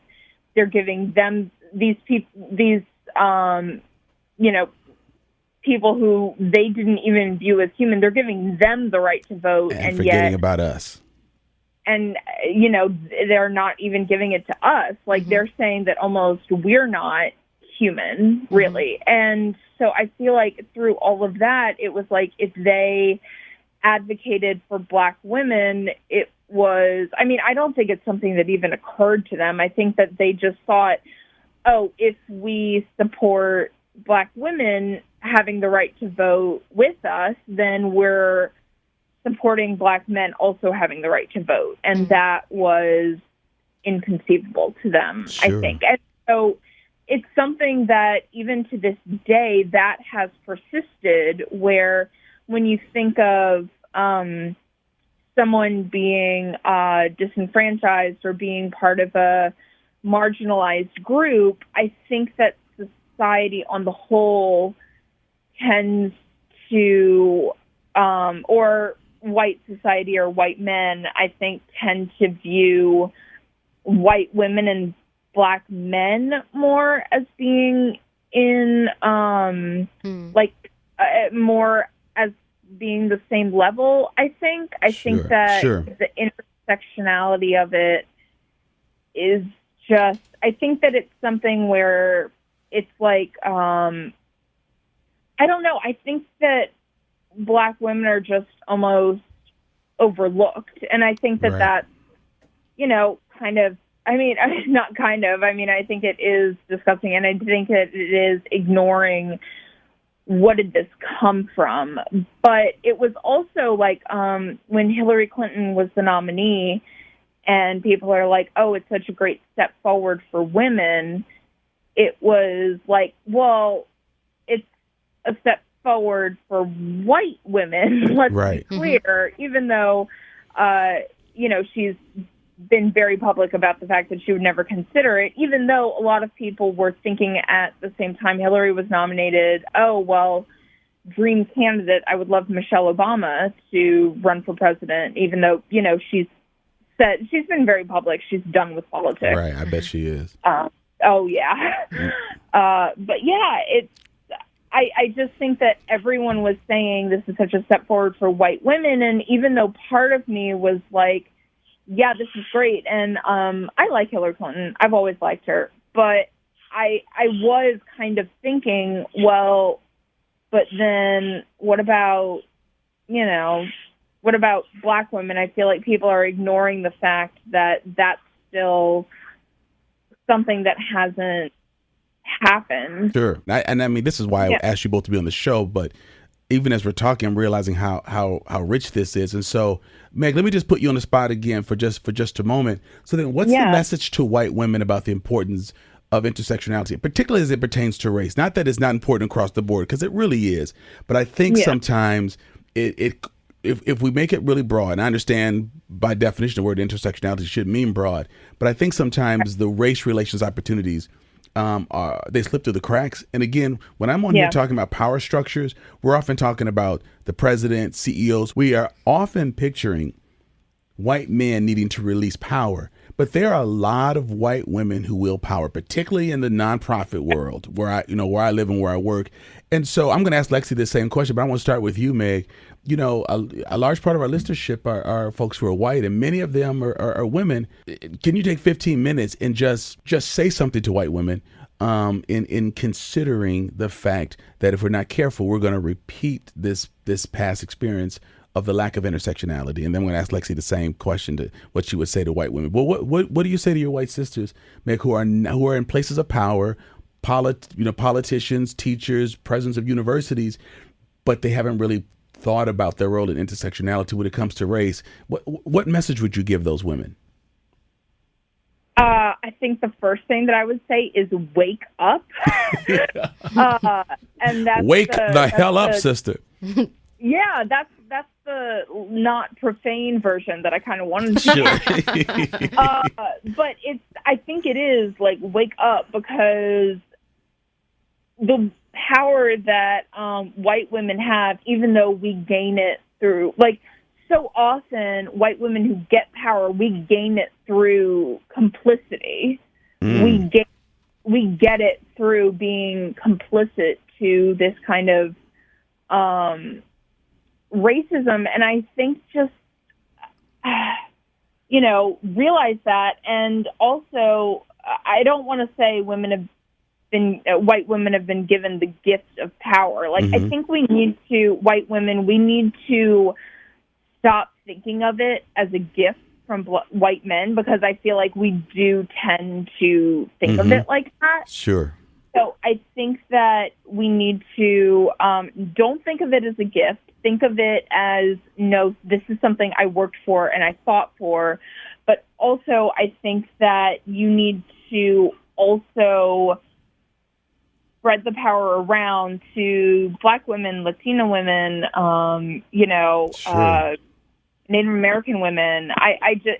they're giving them people who they didn't even view as human, they're giving them the right to vote. And forgetting about us. And, they're not even giving it to us. They're saying that almost we're not human, really. And so I feel through all of that, it was if they advocated for black women, it was, I don't think it's something that even occurred to them. I think that they just thought, if we support black women having the right to vote with us, then we're supporting black men also having the right to vote. And that was inconceivable to them, sure. I think. And so it's something that even to this day that has persisted, where when you think of someone being disenfranchised or being part of a marginalized group, I think that society on the whole tends to, or white society or white men, I think, tend to view white women and Black men more as being in, more as being the same level, I think. I think that the intersectionality of it is just, I think that it's something where it's like, I don't know, I think that Black women are just almost overlooked. And I think that that's, kind of, I think it is disgusting. And I think that it is ignoring what did this come from. But it was also like when Hillary Clinton was the nominee and people are like, oh, it's such a great step forward for women. It was like, well, it's a step forward for white women, let's be clear, even though, she's been very public about the fact that she would never consider it, even though a lot of people were thinking at the same time Hillary was nominated, oh, well, dream candidate, I would love Michelle Obama to run for president, even though, she's been very public. She's done with politics. Right, I bet she is. Oh, yeah. But, yeah, I just think that everyone was saying this is such a step forward for white women, and even though part of me was like, yeah, this is great, and I like Hillary Clinton. I've always liked her. But I was kind of thinking, well, but then what about Black women? I feel like people are ignoring the fact that that's still something that hasn't happened. Sure. I mean, this is why I asked you both to be on the show, but even as we're talking, I'm realizing how rich this is. And so, Meg, let me just put you on the spot again for just a moment. So then what's the message to white women about the importance of intersectionality, particularly as it pertains to race? Not that it's not important across the board, because it really is. But I think sometimes if we make it really broad, and I understand by definition the word intersectionality should mean broad, but I think sometimes the race relations opportunities they slip through the cracks. And again, when I'm on here talking about power structures, we're often talking about the president, CEOs. We are often picturing white men needing to release power. But there are a lot of white women who wield power, particularly in the nonprofit world where I live and where I work. And so I'm going to ask Lexi the same question, but I want to start with you, Meg. A large part of our listenership are folks who are white, and many of them are women. Can you take 15 minutes and just say something to white women in considering the fact that if we're not careful, we're going to repeat this past experience of the lack of intersectionality? And then I'm going to ask Lexi the same question, to what she would say to white women. Well, what do you say to your white sisters, Meg, who are in places of power, politicians, teachers, presidents of universities, but they haven't really thought about their role in intersectionality when it comes to race? What message would you give those women? I think the first thing that I would say is wake up. And that's wake the hell up, sister. Yeah, that's the not profane version that I kind of wanted to say. But I think it is like wake up, because the power that white women have, even though we gain it through, like, so often white women who get power, we gain it through complicity. We get it through being complicit to this kind of racism. And I think just, realize that. And also, I don't want to say white women have been given the gift of power. Like, I think we need to stop thinking of it as a gift from white men, because I feel like we do tend to think of it like that. Sure. So I think that we need to don't think of it as a gift. Think of it as, no, this is something I worked for and I fought for. But also, I think that you need to also spread the power around to Black women, Latina women, Native American women,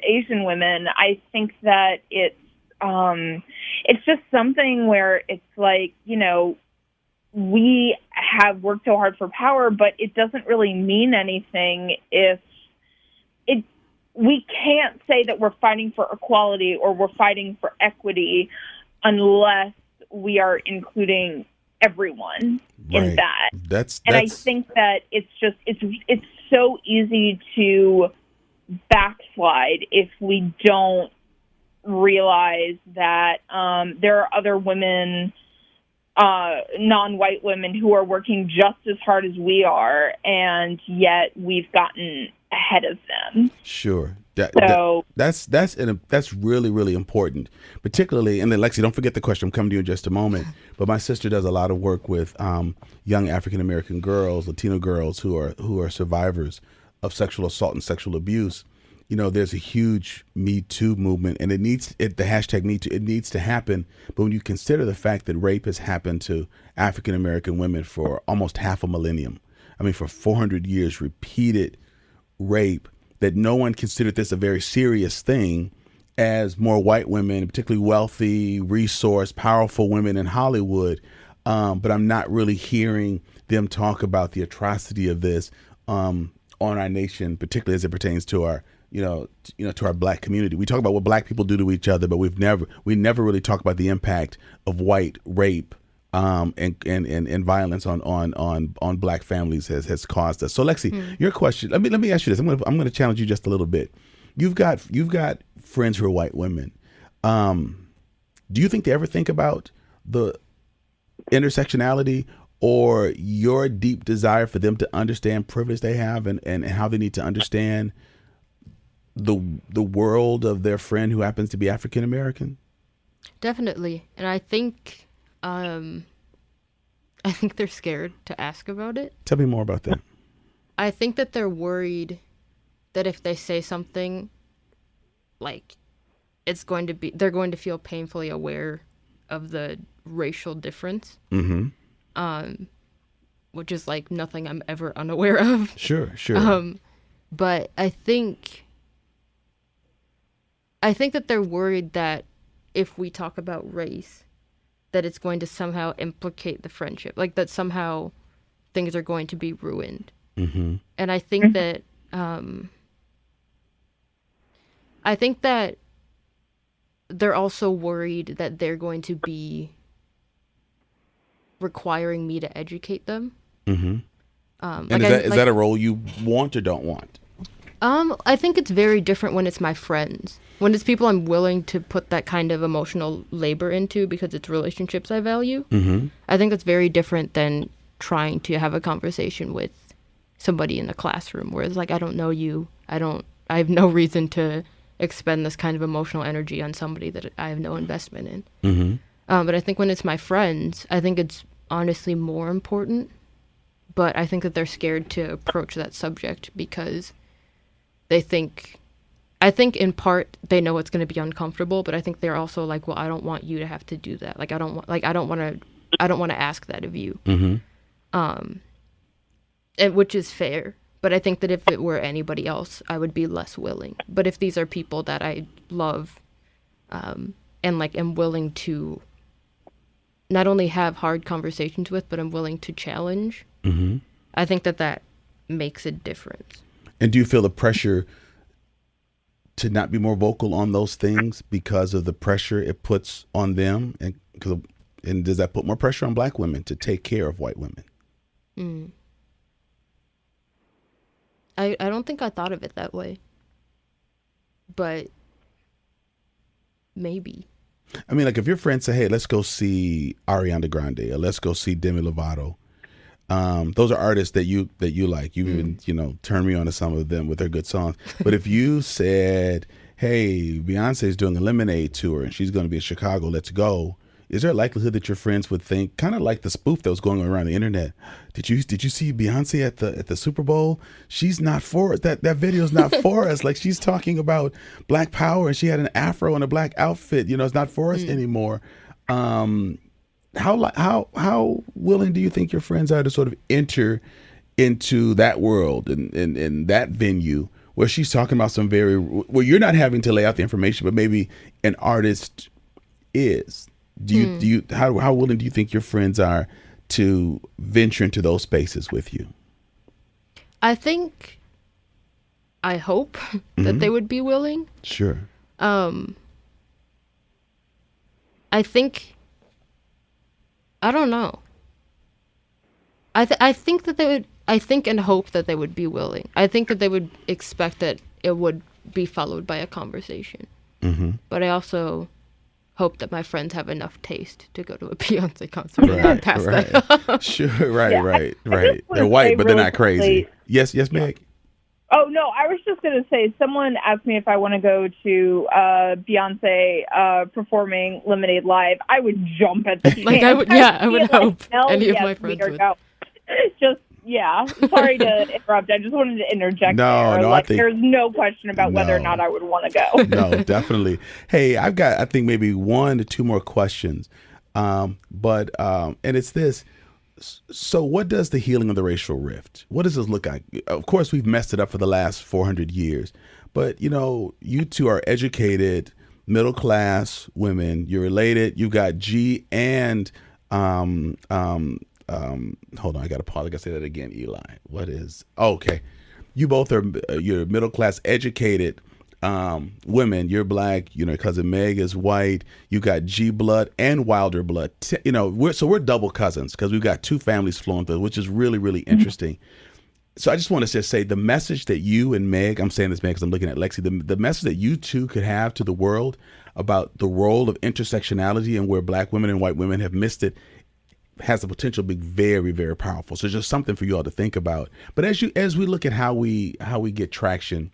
Asian women. I think that it's just something where it's like, we have worked so hard for power, but it doesn't really mean anything if we can't say that we're fighting for equality or we're fighting for equity unless we are including everyone in that. And I think that it's so easy to backslide if we don't realize that there are other women, non-white women, who are working just as hard as we are, and yet we've gotten ahead of them. Sure. That's really, really important, particularly. And then, Lexi, don't forget the question. I'm coming to you in just a moment. But my sister does a lot of work with young African American girls, Latino girls who are survivors of sexual assault and sexual abuse. You know, there's a huge Me Too movement, and the hashtag Me Too, it needs to happen. But when you consider the fact that rape has happened to African American women for almost half a millennium, I mean, for 400 years, repeated rape, that no one considered this a very serious thing, as more white women, particularly wealthy, resourced, powerful women in Hollywood. But I'm not really hearing them talk about the atrocity of this on our nation, particularly as it pertains to our, to our Black community. We talk about what Black people do to each other, but we never really talk about the impact of white rape and violence on Black families has caused us. So, Lexi, your question. Let me ask you this. I'm going to challenge you just a little bit. You've got friends who are white women. Do you think they ever think about the intersectionality or your deep desire for them to understand privilege they have and how they need to understand the world of their friend who happens to be African American? Definitely. And I think they're scared to ask about it. Tell me more about that. I think that they're worried that if they say something, like, they're going to feel painfully aware of the racial difference. Mm-hmm. Which is like nothing I'm ever unaware of. Sure. But I think that they're worried that if we talk about race, that it's going to somehow implicate the friendship, like that somehow things are going to be ruined. Mm-hmm. And I think that they're also worried that they're going to be requiring me to educate them. Mm-hmm. And is that a role you want or don't want? I think it's very different when it's my friends. When it's people I'm willing to put that kind of emotional labor into because it's relationships I value. Mm-hmm. I think that's very different than trying to have a conversation with somebody in the classroom where it's like, I don't know you. I have no reason to expend this kind of emotional energy on somebody that I have no investment in. Mm-hmm. But I think when it's my friends, I think it's honestly more important. But I think that they're scared to approach that subject because I think in part they know it's going to be uncomfortable, but I think they're also like, well, I don't want you to have to do that. Like, I don't want to ask that of you. Mm-hmm. And which is fair. But I think that if it were anybody else, I would be less willing. But if these are people that I love, and like am willing to not only have hard conversations with, but I'm willing to challenge, mm-hmm. I think that makes a difference. And do you feel the pressure to not be more vocal on those things because of the pressure it puts on them? And does that put more pressure on Black women to take care of white women? Mm. I don't think I thought of it that way. But maybe. I mean, like if your friends say, hey, let's go see Ariana Grande or let's go see Demi Lovato. Those are artists that you like. You even, turned me on to some of them with their good songs. But if you said, hey, Beyonce's doing a Lemonade tour and she's going to be in Chicago, let's go. Is there a likelihood that your friends would think, kind of like the spoof that was going around the internet? Did you see Beyonce at the Super Bowl? She's not for it. That video's not for us. Like she's talking about Black power and she had an afro and a black outfit. It's not for us anymore. How willing do you think your friends are to sort of enter into that world and that venue where she's talking about where you're not having to lay out the information, but maybe an artist is? How willing do you think your friends are to venture into those spaces with you? I think I hope that they would be willing. Sure. I think, I don't know. I think that they would, I think and hope that they would be willing. I think that they would expect that it would be followed by a conversation. But I also hope that my friends have enough taste to go to a Beyonce concert and not pass that up. Sure, right. I just They're wanna white, say but they're really not crazy. quickly- Yes, Meg. Oh, no, I was just going to say, someone asked me if I want to go to Beyonce performing Lemonade Live. I would jump at the chance. Like, I would hope hell any of yes, my friends we are would. going. Just, yeah, sorry to interrupt. I just wanted to interject there. No, I think- there's no question about whether or No. not I would want to go. No, definitely. Hey, I've got, I think, maybe 1 to 2 more questions. And it's this. So what does the healing of the racial rift, what does this look like? Of course, we've messed it up for the last 400 years. But, you two are educated, middle-class women. You're related. You've got Gee and hold on, I got to pause. I got to say that again, Eli. Okay. You both are, you're middle-class, educated women. You're black, cousin Meg is white. You got G blood and Wilder blood. We're double cousins because we've got 2 families flowing through, which is really, really interesting. So I just want to just say the message that you and Meg, I'm saying this, Meg, because I'm looking at Lexi, the message that you two could have to the world about the role of intersectionality and where black women and white women have missed it has the potential to be very, very powerful. So it's just something for you all to think about. But as we look at how we get traction,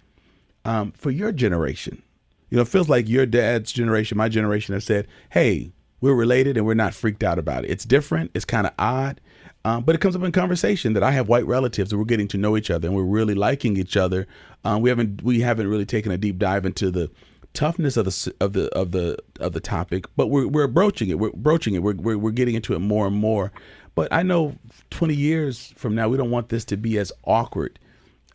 for your generation, it feels like your dad's generation, my generation, have said, hey, we're related and we're not freaked out about it. It's different. It's kind of odd. But it comes up in conversation that I have white relatives and we're getting to know each other and we're really liking each other. We haven't really taken a deep dive into the toughness of the topic, but we're broaching it. We're getting into it more and more. But I know 20 years from now, we don't want this to be as awkward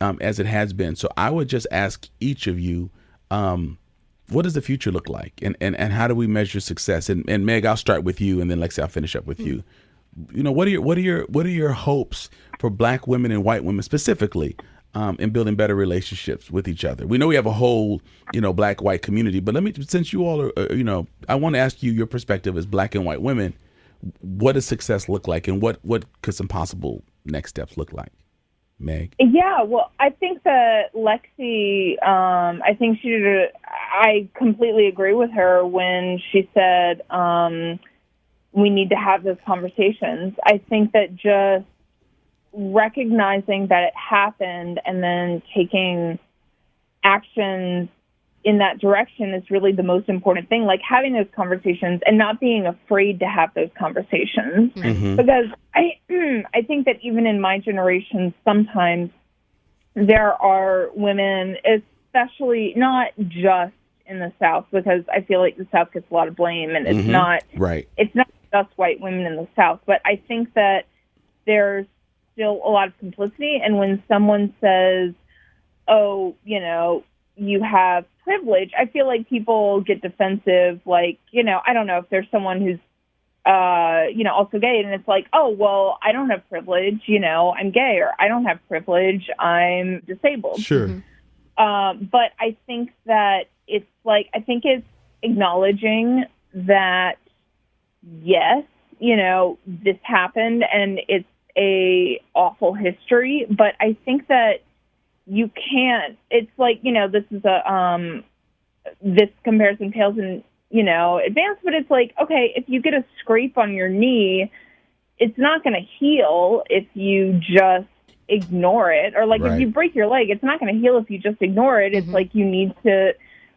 as it has been. So I would just ask each of you, what does the future look like? And how do we measure success? And Meg, I'll start with you, and then Lexi, I'll finish up with you. What are your hopes for black women and white women specifically in building better relationships with each other? We know we have a whole, black, white community, but since you all are, I want to ask you your perspective as black and white women. What does success look like, and what could some possible next steps look like? Meg? Yeah, well, I think that Lexi, I completely agree with her when she said we need to have those conversations. I think that just recognizing that it happened and then taking actions in that direction is really the most important thing, like having those conversations and not being afraid to have those conversations. Mm-hmm. Because I think that even in my generation, sometimes there are women, especially not just in the South, because I feel like the South gets a lot of blame, and it's not right. It's not just white women in the South, but I think that there's still a lot of complicity. And when someone says, "Oh, you have privilege," I feel like people get defensive. Like, I don't know if there's someone who's, also gay, and it's like, "Oh, well, I don't have privilege, I'm gay," or "I don't have privilege, I'm disabled." Sure. But I think that it's acknowledging that, yes, this happened and it's a awful history, but I think that you can't, it's like, this is this comparison pales in, advance, but it's like, okay, if you get a scrape on your knee, it's not going to heal if you just ignore it. Or like, right. If you break your leg, it's not going to heal if you just ignore it. It's like you need to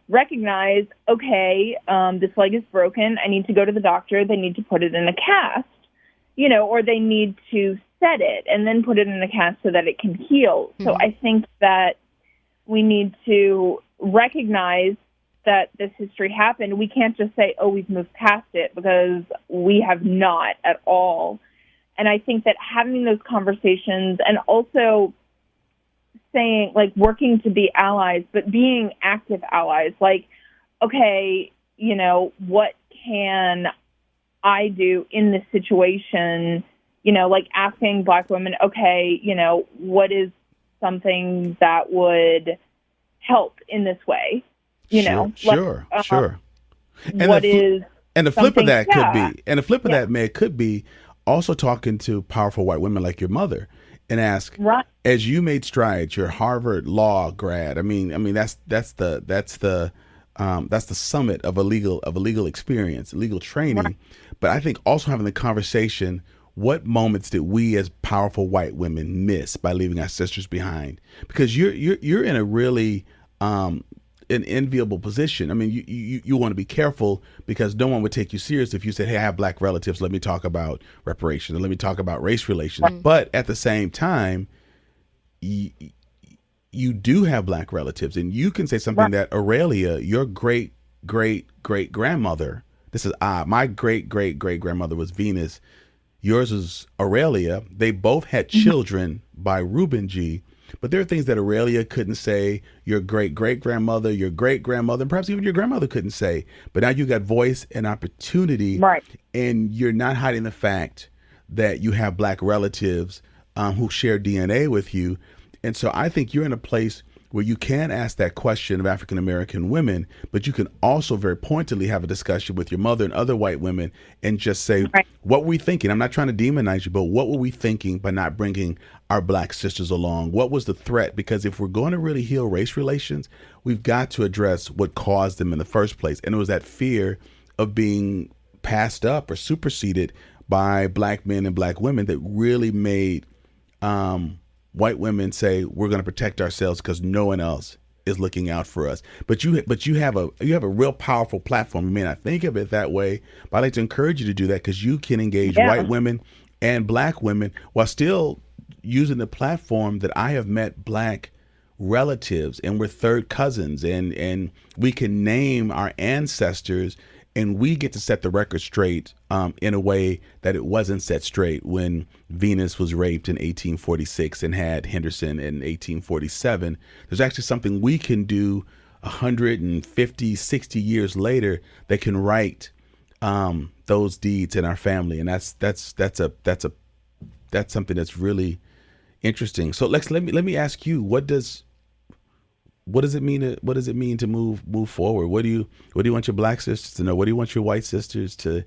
recognize, okay, this leg is broken. I need to go to the doctor. They need to put it in a cast, or they need to set it and then put it in a cast so that it can heal. So I think that we need to recognize that this history happened. We can't just say, oh, we've moved past it, because we have not at all. And I think that having those conversations and also saying, like, working to be allies, but being active allies, like, okay, what can I do in this situation? Like asking Black women, okay, what is something that would help in this way? You know, Sure. And what the, is and the flip of that yeah. could be, and the flip of that, Meg, could be also talking to powerful white women like your mother and ask, Right. as you made strides, your Harvard law grad. I mean that's the summit of a legal experience, legal training. Right. But I think also having the conversation, what moments did we as powerful white women miss by leaving our sisters behind? Because you're in a really an enviable position. I mean, you want to be careful because no one would take you serious if you said, hey, I have black relatives, let me talk about reparations, or let me talk about race relations. Right. But at the same time, you do have black relatives, and you can say something that Aurelia, your great grandmother, this is my great grandmother was Venus, yours was Aurelia. They both had children by Reuben Gee. But there are things that Aurelia couldn't say, your great-grandmother, your great-grandmother, and perhaps even your grandmother couldn't say. But now you got voice and opportunity, right? And you're not hiding the fact that you have black relatives who share DNA with you. And so I think you're in a place where you can ask that question of African-American women, but you can also very pointedly have a discussion with your mother and other white women and just say, what were we thinking? I'm not trying to demonize you, but what were we thinking by not bringing our black sisters along? What was the threat? Because if we're going to really heal race relations, we've got to address what caused them in the first place. And it was that fear of being passed up or superseded by black men and black women that really made white women say, we're going to protect ourselves because no one else is looking out for us. But you have a real powerful platform. You may not think of it that way, but I'd like to encourage you to do that because you can engage white women and black women while still using the platform that I have met black relatives, and we're third cousins, and we can name our ancestors, and we get to set the record straight in a way that it wasn't set straight when Venus was raped in 1846 and had Henderson in 1847. There's actually something we can do 150, 60 years later that can right those deeds in our family, and that's something that's really interesting. So Lex, let me ask you, what does it mean to move forward? What do you want your black sisters to know? What do you want your white sisters to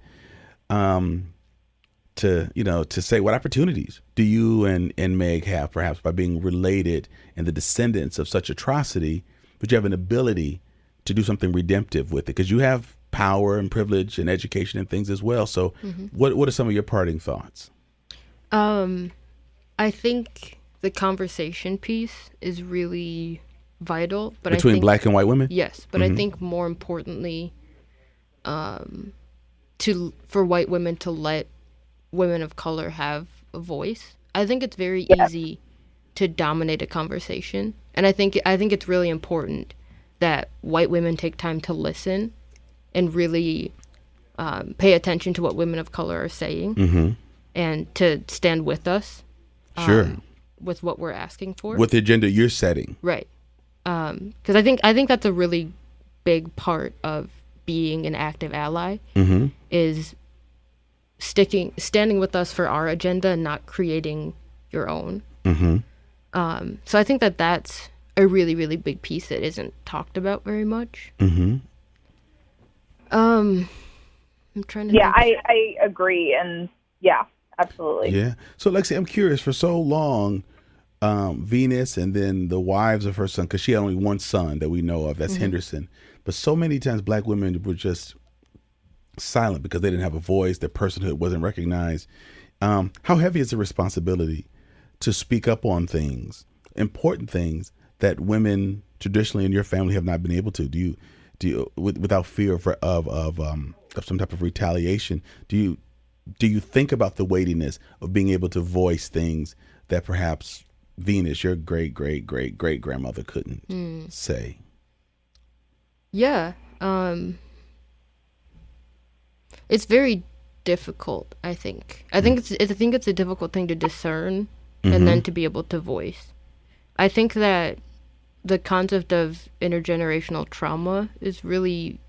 say? What opportunities do you and Meg have, perhaps by being related and the descendants of such atrocity, but you have an ability to do something redemptive with it because you have power and privilege and education and things as well. So what are some of your parting thoughts? I think the conversation piece is really vital, but between black and white women. Yes, but I think more importantly, for white women to let women of color have a voice. I think it's very easy to dominate a conversation, and I think it's really important that white women take time to listen and really pay attention to what women of color are saying, and to stand with us. With what we're asking for, with the agenda you're setting, right? Because I think that's a really big part of being an active ally is standing with us for our agenda and not creating your own. So I think that's a really, really big piece that isn't talked about very much. I'm trying to. Yeah, I agree, and absolutely. Yeah. So Lexi, I'm curious. For so long, Venus and then the wives of her son, because she had only one son that we know of, that's Henderson. But so many times black women were just silent because they didn't have a voice, their personhood wasn't recognized. How heavy is the responsibility to speak up on things, important things that women traditionally in your family have not been able to? Do you without fear of some type of retaliation, do you think about the weightiness of being able to voice things that perhaps Venus, your great grandmother, couldn't say? Yeah. It's very difficult, I think. I think it's a difficult thing to discern and then to be able to voice. I think that the concept of intergenerational trauma is really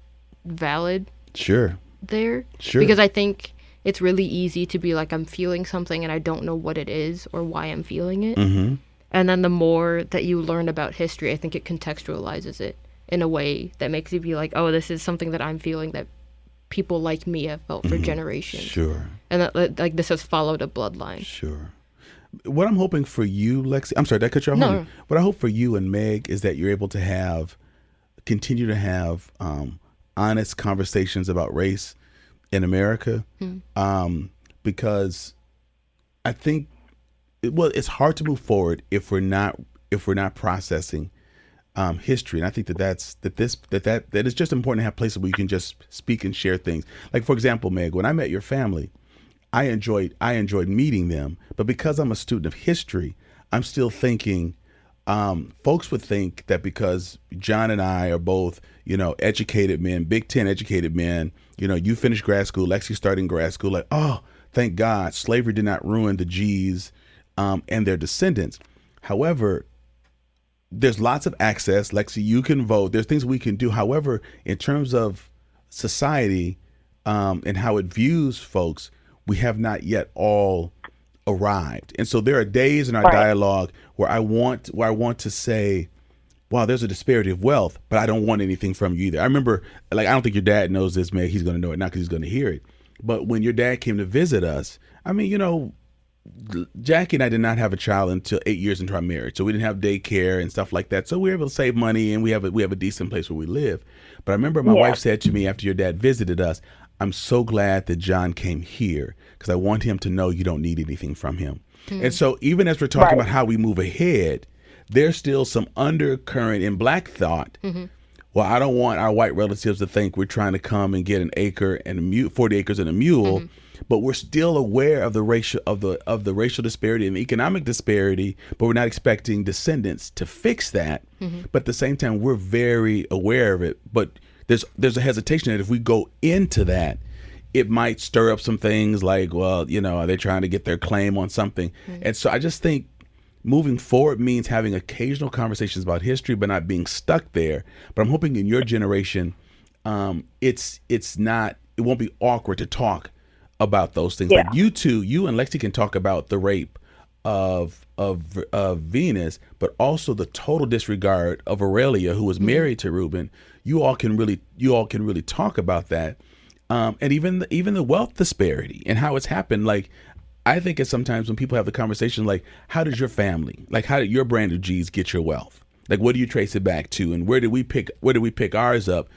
valid. Sure. There. Sure. Because I think it's really easy to be like, I'm feeling something and I don't know what it is or why I'm feeling it. And then the more that you learn about history, I think it contextualizes it in a way that makes you be like, oh, this is something that I'm feeling that people like me have felt for generations. Sure. And that, like, this has followed a bloodline. Sure. What I'm hoping for you, Lexi, I'm sorry, did I cut you off? No. What I hope for you and Meg is that you're able to continue to have honest conversations about race in America, because I think, it's hard to move forward if we're not processing history, and I think that it's just important to have places where you can just speak and share things. Like, for example, Meg, when I met your family, I enjoyed meeting them, but because I'm a student of history, I'm still thinking, folks would think that because John and I are both, educated men, Big Ten educated men, you finished grad school, Lexi starting grad school, like, oh, thank God, slavery did not ruin the Gees and their descendants. However, there's lots of access. Lexi, you can vote. There's things we can do. However, in terms of society and how it views folks, we have not yet all arrived. And so there are days in our dialogue where I want to say, wow, there's a disparity of wealth, but I don't want anything from you either. I remember, like, I don't think your dad knows this, Meg. He's going to know it now because he's going to hear it. But when your dad came to visit us, I mean, Jackie and I did not have a child until 8 years into our marriage. So we didn't have daycare and stuff like that. So we were able to save money, and we have a decent place where we live. But I remember my wife said to me after your dad visited us, I'm so glad that John came here because I want him to know you don't need anything from him. And so even as we're talking about how we move ahead, there's still some undercurrent in Black thought. Well, I don't want our white relatives to think we're trying to come and get an acre and 40 acres and a mule, but we're still aware of the racial disparity and the economic disparity, but we're not expecting descendants to fix that. But at the same time, we're very aware of it. But there's a hesitation that if we go into that, it might stir up some things like, well, are they trying to get their claim on something? And so I just think moving forward means having occasional conversations about history, but not being stuck there. But I'm hoping in your generation, it won't be awkward to talk about those things. Like you and Lexi can talk about the rape of Venus, but also the total disregard of Aurelia, who was married to Reuben. You all can really talk about that, and even the wealth disparity and how it's happened. Like, I think it's sometimes when people have the conversation, like, how did your family, like, how did your brand of G's get your wealth? Like, what do you trace it back to, and where did we pick ours up?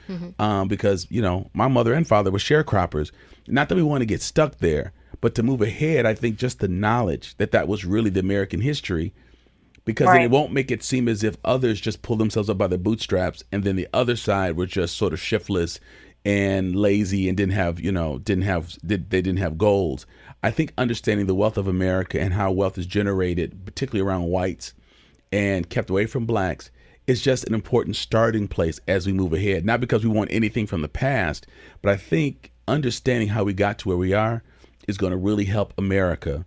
Because my mother and father were sharecroppers. Not that we want to get stuck there, but to move ahead, I think just the knowledge that was really the American history, because then it won't make it seem as if others just pulled themselves up by their bootstraps, and then the other side were just sort of shiftless and lazy and didn't have goals. I think understanding the wealth of America and how wealth is generated, particularly around whites and kept away from Blacks, is just an important starting place as we move ahead. Not because we want anything from the past, but I think understanding how we got to where we are is going to really help America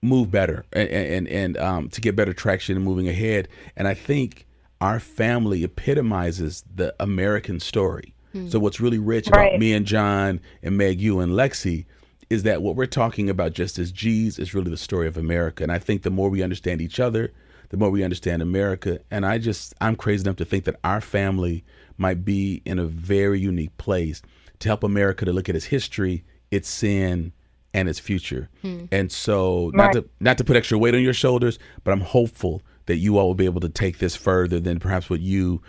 move better and to get better traction and moving ahead. And I think our family epitomizes the American story. So what's really rich about me and John and Meg, you and Lexi, is that what we're talking about just as G's is really the story of America. And I think the more we understand each other, the more we understand America. And I'm crazy enough to think that our family might be in a very unique place to help America to look at its history, its sin, and its future. And so not to put extra weight on your shoulders, but I'm hopeful that you all will be able to take this further than perhaps what your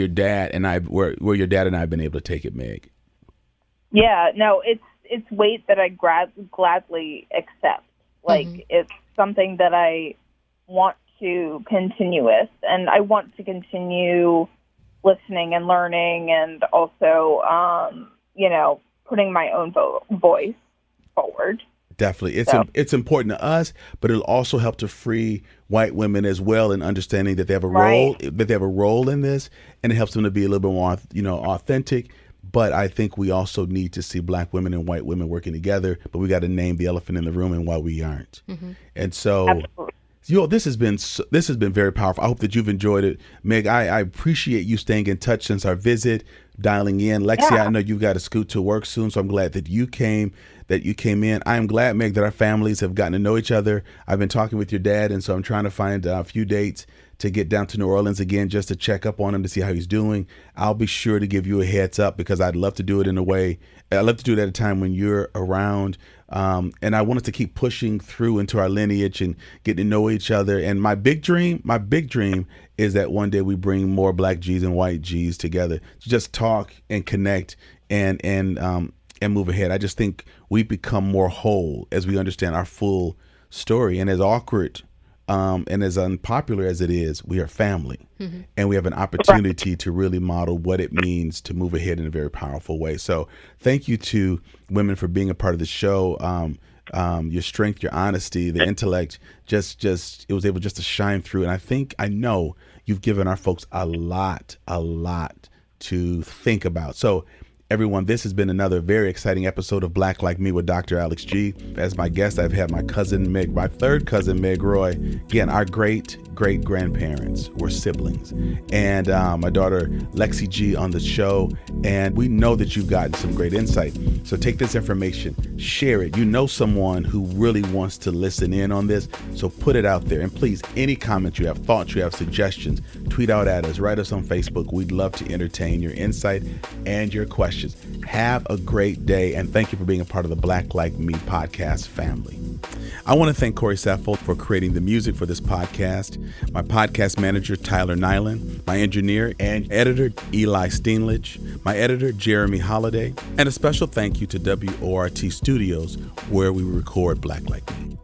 dad and I where your dad and I have been able to take it, Meg. Yeah, no, it's weight that I gladly accept. Like, it's something that I want to continue with, and I want to continue listening and learning, and also, putting my own voice forward. Definitely. It's important to us, but it'll also help to free white women as well in understanding that they have a role in this, and it helps them to be a little bit more, authentic. But I think we also need to see Black women and white women working together, but we got to name the elephant in the room and why we aren't. And so, absolutely. This has been very powerful. I hope that you've enjoyed it. Meg, I appreciate you staying in touch since our visit, dialing in. Lexi, I know you've got to scoot to work soon, so I'm glad that you came. that you came in. I am glad, Meg, that our families have gotten to know each other. I've been talking with your dad, and so I'm trying to find a few dates to get down to New Orleans again just to check up on him to see how he's doing. I'll be sure to give you a heads up because I'd love to do it in a way. I'd love to do it at a time when you're around. And I want us to keep pushing through into our lineage and getting to know each other. And my big dream is that one day we bring more Black G's and white G's together to just talk and connect and move ahead. I just think we become more whole as we understand our full story. And as awkward and as unpopular as it is, we are family. Mm-hmm. And we have an opportunity to really model what it means to move ahead in a very powerful way. So thank you to women for being a part of the show. Your strength, your honesty, the intellect, just it was able just to shine through. And I know you've given our folks a lot to think about. So everyone, this has been another very exciting episode of Black Like Me with Dr. Alex Gee. As my guest, I've had my third cousin, Meg Roy. Again, our great-great-grandparents were siblings. And my daughter, Lexi Gee, on the show. And we know that you've gotten some great insight. So take this information, share it. You know someone who really wants to listen in on this. So put it out there. And please, any comments you have, thoughts you have, suggestions, tweet out at us, write us on Facebook. We'd love to entertain your insight and your questions. Have a great day, and thank you for being a part of the Black Like Me podcast family. I want to thank Corey Saffold for creating the music for this podcast, my podcast manager, Tyler Nyland, my engineer and editor, Eli Steenlich, my editor, Jeremy Holiday, and a special thank you to WORT Studios, where we record Black Like Me.